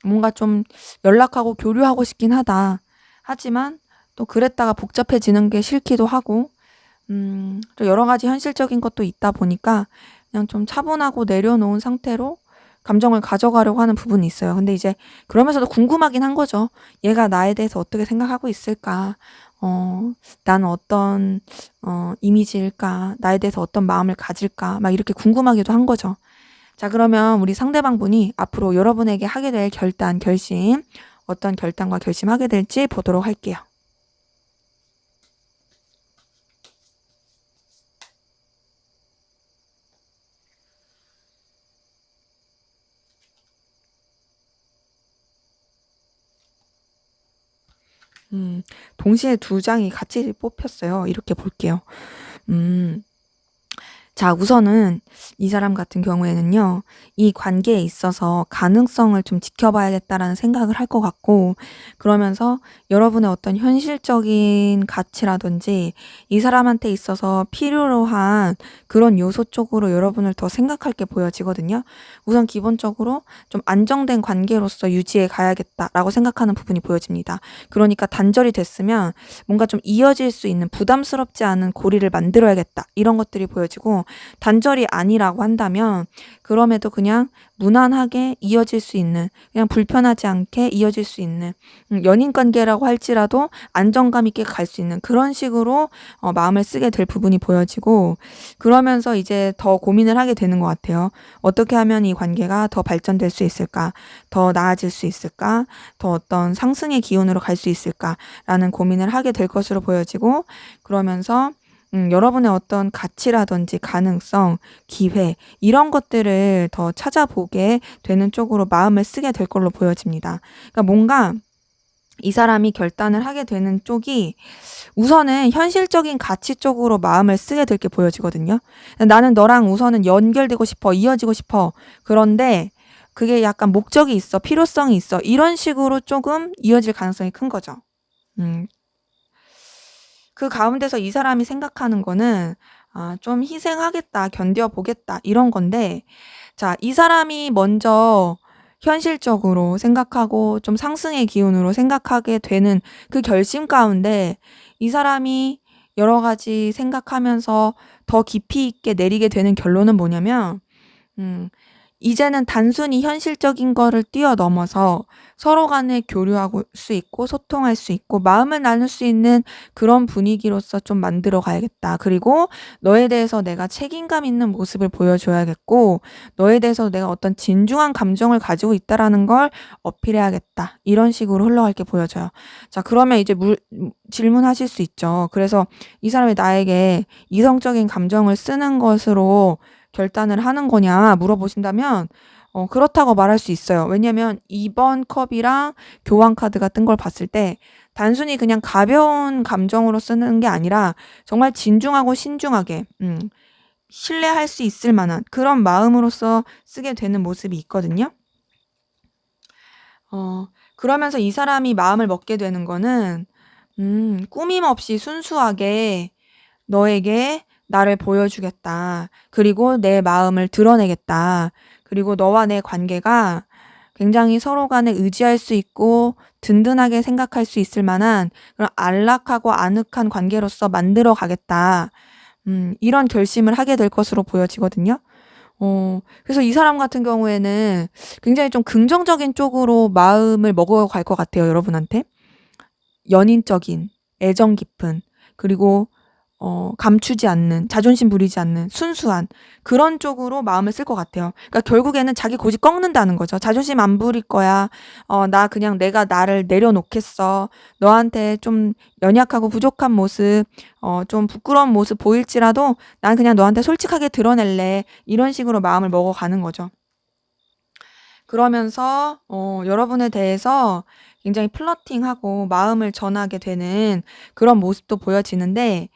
뭔가 좀 연락하고 교류하고 싶긴 하다. 하지만 또 그랬다가 복잡해지는 게 싫기도 하고, 또 여러 가지 현실적인 것도 있다 보니까 그냥 좀 차분하고 내려놓은 상태로 감정을 가져가려고 하는 부분이 있어요. 근데 이제 그러면서도 궁금하긴 한 거죠. 얘가 나에 대해서 어떻게 생각하고 있을까? 나는 어떤, 이미지일까? 나에 대해서 어떤 마음을 가질까? 막 이렇게 궁금하기도 한 거죠. 자, 그러면 우리 상대방 분이 앞으로 여러분에게 하게 될 결단, 결심, 어떤 결단과 결심하게 될지 보도록 할게요. 동시에 두 장이 같이 뽑혔어요. 이렇게 볼게요. 음, 자, 우선은 이 사람 같은 경우에는요, 이 관계에 있어서 가능성을 좀 지켜봐야겠다라는 생각을 할 것 같고, 그러면서 여러분의 어떤 현실적인 가치라든지 이 사람한테 있어서 필요로 한 그런 요소 쪽으로 여러분을 더 생각할 게 보여지거든요. 우선 기본적으로 좀 안정된 관계로서 유지해 가야겠다라고 생각하는 부분이 보여집니다. 그러니까 단절이 됐으면 뭔가 좀 이어질 수 있는 부담스럽지 않은 고리를 만들어야겠다. 이런 것들이 보여지고 단절이 아니라고 한다면 그럼에도 그냥 무난하게 이어질 수 있는 그냥 불편하지 않게 이어질 수 있는 연인 관계라고 할지라도 안정감 있게 갈 수 있는 그런 식으로 마음을 쓰게 될 부분이 보여지고 그러면서 이제 더 고민을 하게 되는 것 같아요. 어떻게 하면 이 관계가 더 발전될 수 있을까? 더 나아질 수 있을까? 더 어떤 상승의 기운으로 갈 수 있을까라는 고민을 하게 될 것으로 보여지고 그러면서 여러분의 어떤 가치라든지 가능성, 기회 이런 것들을 더 찾아보게 되는 쪽으로 마음을 쓰게 될 걸로 보여집니다. 그러니까 뭔가 이 사람이 결단을 하게 되는 쪽이 우선은 현실적인 가치 쪽으로 마음을 쓰게 될 게 보여지거든요. 나는 너랑 우선은 연결되고 싶어, 이어지고 싶어. 그런데 그게 약간 목적이 있어, 필요성이 있어. 이런 식으로 조금 이어질 가능성이 큰 거죠. 음, 그 가운데서 이 사람이 생각하는 거는 좀 희생하겠다, 견뎌보겠다 이런 건데 자, 이 사람이 먼저 현실적으로 생각하고 좀 상승의 기운으로 생각하게 되는 그 결심 가운데 이 사람이 여러 가지 생각하면서 더 깊이 있게 내리게 되는 결론은 뭐냐면 음, 이제는 단순히 현실적인 거를 뛰어넘어서 서로 간에 교류할 수 있고 소통할 수 있고 마음을 나눌 수 있는 그런 분위기로서 좀 만들어 가야겠다. 그리고 너에 대해서 내가 책임감 있는 모습을 보여줘야겠고 너에 대해서 내가 어떤 진중한 감정을 가지고 있다라는 걸 어필해야겠다. 이런 식으로 흘러갈 게 보여져요. 자, 그러면 이제 질문하실 수 있죠. 그래서 이 사람이 나에게 이성적인 감정을 쓰는 것으로 결단을 하는 거냐 물어보신다면 그렇다고 말할 수 있어요. 왜냐면 2번 컵이랑 교환 카드가 뜬 걸 봤을 때 단순히 그냥 가벼운 감정으로 쓰는 게 아니라 정말 진중하고 신중하게 신뢰할 수 있을 만한 그런 마음으로서 쓰게 되는 모습이 있거든요. 그러면서 이 사람이 마음을 먹게 되는 거는 꾸밈 없이 순수하게 너에게 나를 보여주겠다. 그리고 내 마음을 드러내겠다. 그리고 너와 내 관계가 굉장히 서로 간에 의지할 수 있고 든든하게 생각할 수 있을 만한 그런 안락하고 아늑한 관계로서 만들어 가겠다. 이런 결심을 하게 될 것으로 보여지거든요. 그래서 이 사람 같은 경우에는 굉장히 좀 긍정적인 쪽으로 마음을 먹어갈 것 같아요, 여러분한테. 연인적인, 애정 깊은, 그리고 감추지 않는, 자존심 부리지 않는 순수한 그런 쪽으로 마음을 쓸 것 같아요. 그러니까 결국에는 자기 고집 꺾는다는 거죠. 자존심 안 부릴 거야. 나 그냥 내가 나를 내려놓겠어. 너한테 좀 연약하고 부족한 모습, 좀 부끄러운 모습 보일지라도 난 그냥 너한테 솔직하게 드러낼래. 이런 식으로 마음을 먹어가는 거죠. 그러면서 여러분에 대해서 굉장히 플러팅하고 마음을 전하게 되는 그런 모습도 보여지는데,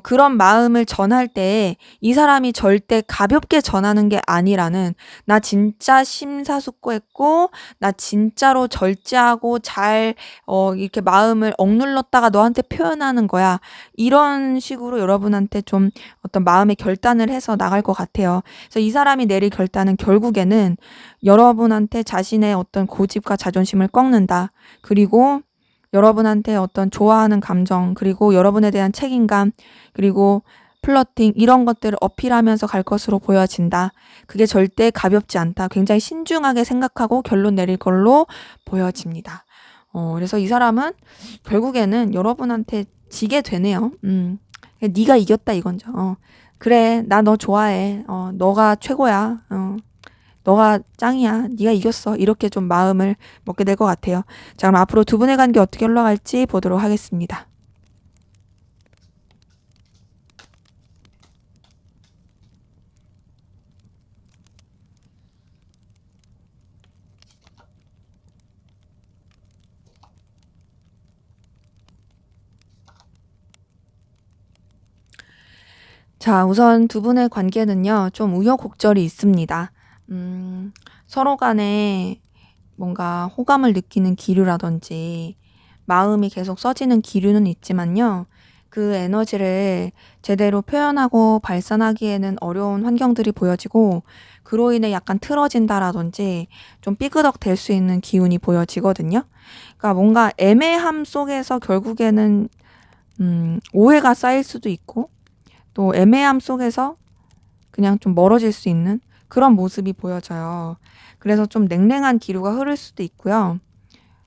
그런 마음을 전할 때 이 사람이 절대 가볍게 전하는 게 아니라는, 나 진짜 심사숙고했고 나 진짜로 절제하고 잘 이렇게 마음을 억눌렀다가 너한테 표현하는 거야. 이런 식으로 여러분한테 좀 어떤 마음의 결단을 해서 나갈 것 같아요. 그래서 이 사람이 내릴 결단은 결국에는 여러분한테 자신의 어떤 고집과 자존심을 꺾는다. 그리고 여러분한테 어떤 좋아하는 감정, 그리고 여러분에 대한 책임감, 그리고 플러팅 이런 것들을 어필하면서 갈 것으로 보여진다. 그게 절대 가볍지 않다. 굉장히 신중하게 생각하고 결론 내릴 걸로 보여집니다. 그래서 이 사람은 결국에는 여러분한테 지게 되네요. 네가 이겼다 이건죠. 그래, 나 너 좋아해. 너가 최고야. 너가 짱이야. 네가 이겼어. 이렇게 좀 마음을 먹게 될 것 같아요. 자, 그럼 앞으로 두 분의 관계 어떻게 흘러갈지 보도록 하겠습니다. 자, 우선 두 분의 관계는요, 좀 우여곡절이 있습니다. 서로 간에 뭔가 호감을 느끼는 기류라든지 마음이 계속 써지는 기류는 있지만요. 그 에너지를 제대로 표현하고 발산하기에는 어려운 환경들이 보여지고, 그로 인해 약간 틀어진다라든지 좀 삐그덕 될 수 있는 기운이 보여지거든요. 그러니까 뭔가 애매함 속에서 결국에는 오해가 쌓일 수도 있고, 또 애매함 속에서 그냥 좀 멀어질 수 있는 그런 모습이 보여져요. 그래서 좀 냉랭한 기류가 흐를 수도 있고요.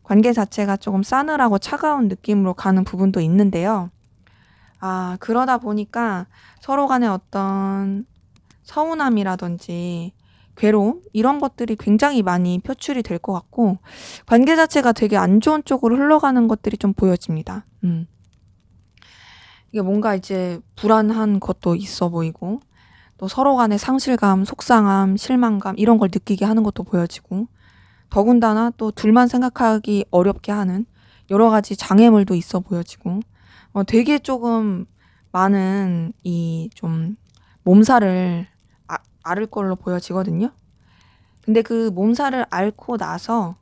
관계 자체가 조금 싸늘하고 차가운 느낌으로 가는 부분도 있는데요. 그러다 보니까 서로 간에 어떤 서운함이라든지 괴로움 이런 것들이 굉장히 많이 표출이 될 것 같고, 관계 자체가 되게 안 좋은 쪽으로 흘러가는 것들이 좀 보여집니다. 이게 뭔가 이제 불안한 것도 있어 보이고, 또 서로 간의 상실감, 속상함, 실망감 이런 걸 느끼게 하는 것도 보여지고, 더군다나 또 둘만 생각하기 어렵게 하는 여러 가지 장애물도 있어 보여지고, 되게 조금 많은 이 좀 몸살을 앓을 걸로 보여지거든요. 근데 그 몸살을 앓고 나서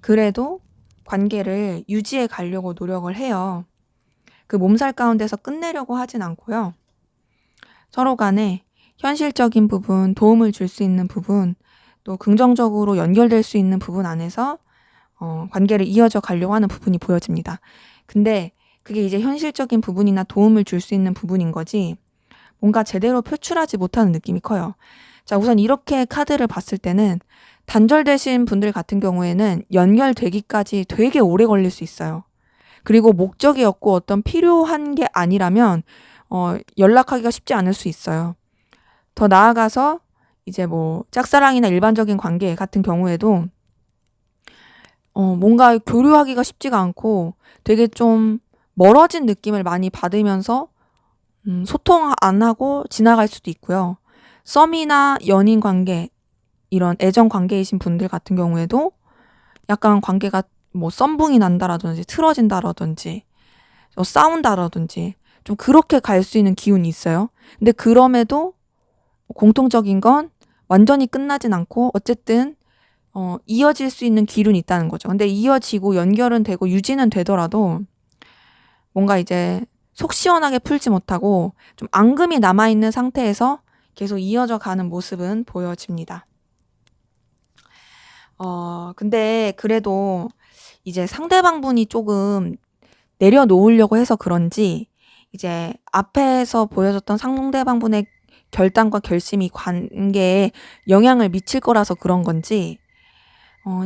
그래도 관계를 유지해 가려고 노력을 해요. 그 몸살 가운데서 끝내려고 하진 않고요. 서로 간에 현실적인 부분, 도움을 줄 수 있는 부분, 또 긍정적으로 연결될 수 있는 부분 안에서 관계를 이어져 가려고 하는 부분이 보여집니다. 근데 그게 이제 현실적인 부분이나 도움을 줄 수 있는 부분인 거지, 뭔가 제대로 표출하지 못하는 느낌이 커요. 자, 우선 이렇게 카드를 봤을 때는 단절되신 분들 같은 경우에는 연결되기까지 되게 오래 걸릴 수 있어요. 그리고 목적이 없고 어떤 필요한 게 아니라면 연락하기가 쉽지 않을 수 있어요. 더 나아가서 이제 뭐 짝사랑이나 일반적인 관계 같은 경우에도 뭔가 교류하기가 쉽지가 않고 되게 좀 멀어진 느낌을 많이 받으면서 소통 안 하고 지나갈 수도 있고요. 썸이나 연인 관계, 이런 애정 관계이신 분들 같은 경우에도 약간 관계가 뭐 썸붕이 난다라든지 틀어진다라든지 싸운다라든지 좀 그렇게 갈 수 있는 기운이 있어요. 근데 그럼에도 공통적인 건 완전히 끝나진 않고 어쨌든 이어질 수 있는 기운이 있다는 거죠. 근데 이어지고 연결은 되고 유지는 되더라도 뭔가 이제 속 시원하게 풀지 못하고 좀 앙금이 남아있는 상태에서 계속 이어져 가는 모습은 보여집니다. 근데 그래도 이제 상대방분이 조금 내려놓으려고 해서 그런지 이제 앞에서 보여줬던 상대방분의 결단과 결심이 관계에 영향을 미칠 거라서 그런 건지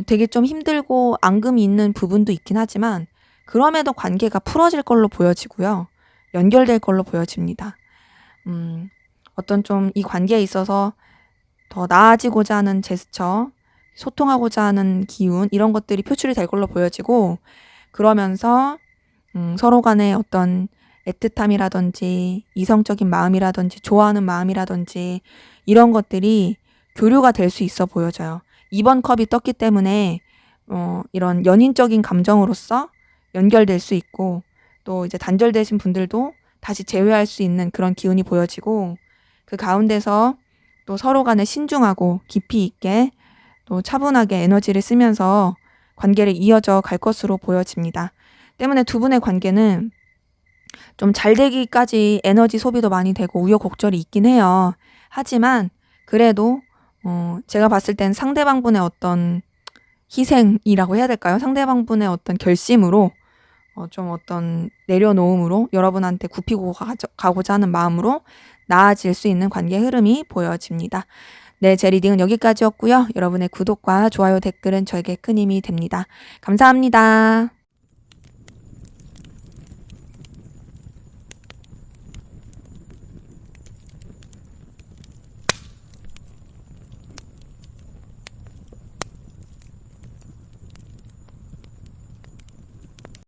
되게 좀 힘들고 앙금이 있는 부분도 있긴 하지만 그럼에도 관계가 풀어질 걸로 보여지고요. 연결될 걸로 보여집니다. 어떤 좀 이 관계에 있어서 더 나아지고자 하는 제스처, 소통하고자 하는 기운, 이런 것들이 표출이 될 걸로 보여지고, 그러면서 서로 간의 어떤 애틋함이라든지 이성적인 마음이라든지 좋아하는 마음이라든지 이런 것들이 교류가 될 수 있어 보여져요. 2번 컵이 떴기 때문에 이런 연인적인 감정으로서 연결될 수 있고, 또 이제 단절되신 분들도 다시 재회할 수 있는 그런 기운이 보여지고, 그 가운데서 또 서로 간에 신중하고 깊이 있게 또 차분하게 에너지를 쓰면서 관계를 이어져 갈 것으로 보여집니다. 때문에 두 분의 관계는 좀 잘 되기까지 에너지 소비도 많이 되고 우여곡절이 있긴 해요. 하지만 그래도 제가 봤을 땐 상대방분의 어떤 희생이라고 해야 될까요? 상대방분의 어떤 결심으로 좀 어떤 내려놓음으로 여러분한테 굽히고 가고자 하는 마음으로 나아질 수 있는 관계 흐름이 보여집니다. 네, 제 리딩은 여기까지였고요. 여러분의 구독과 좋아요, 댓글은 저에게 큰 힘이 됩니다. 감사합니다.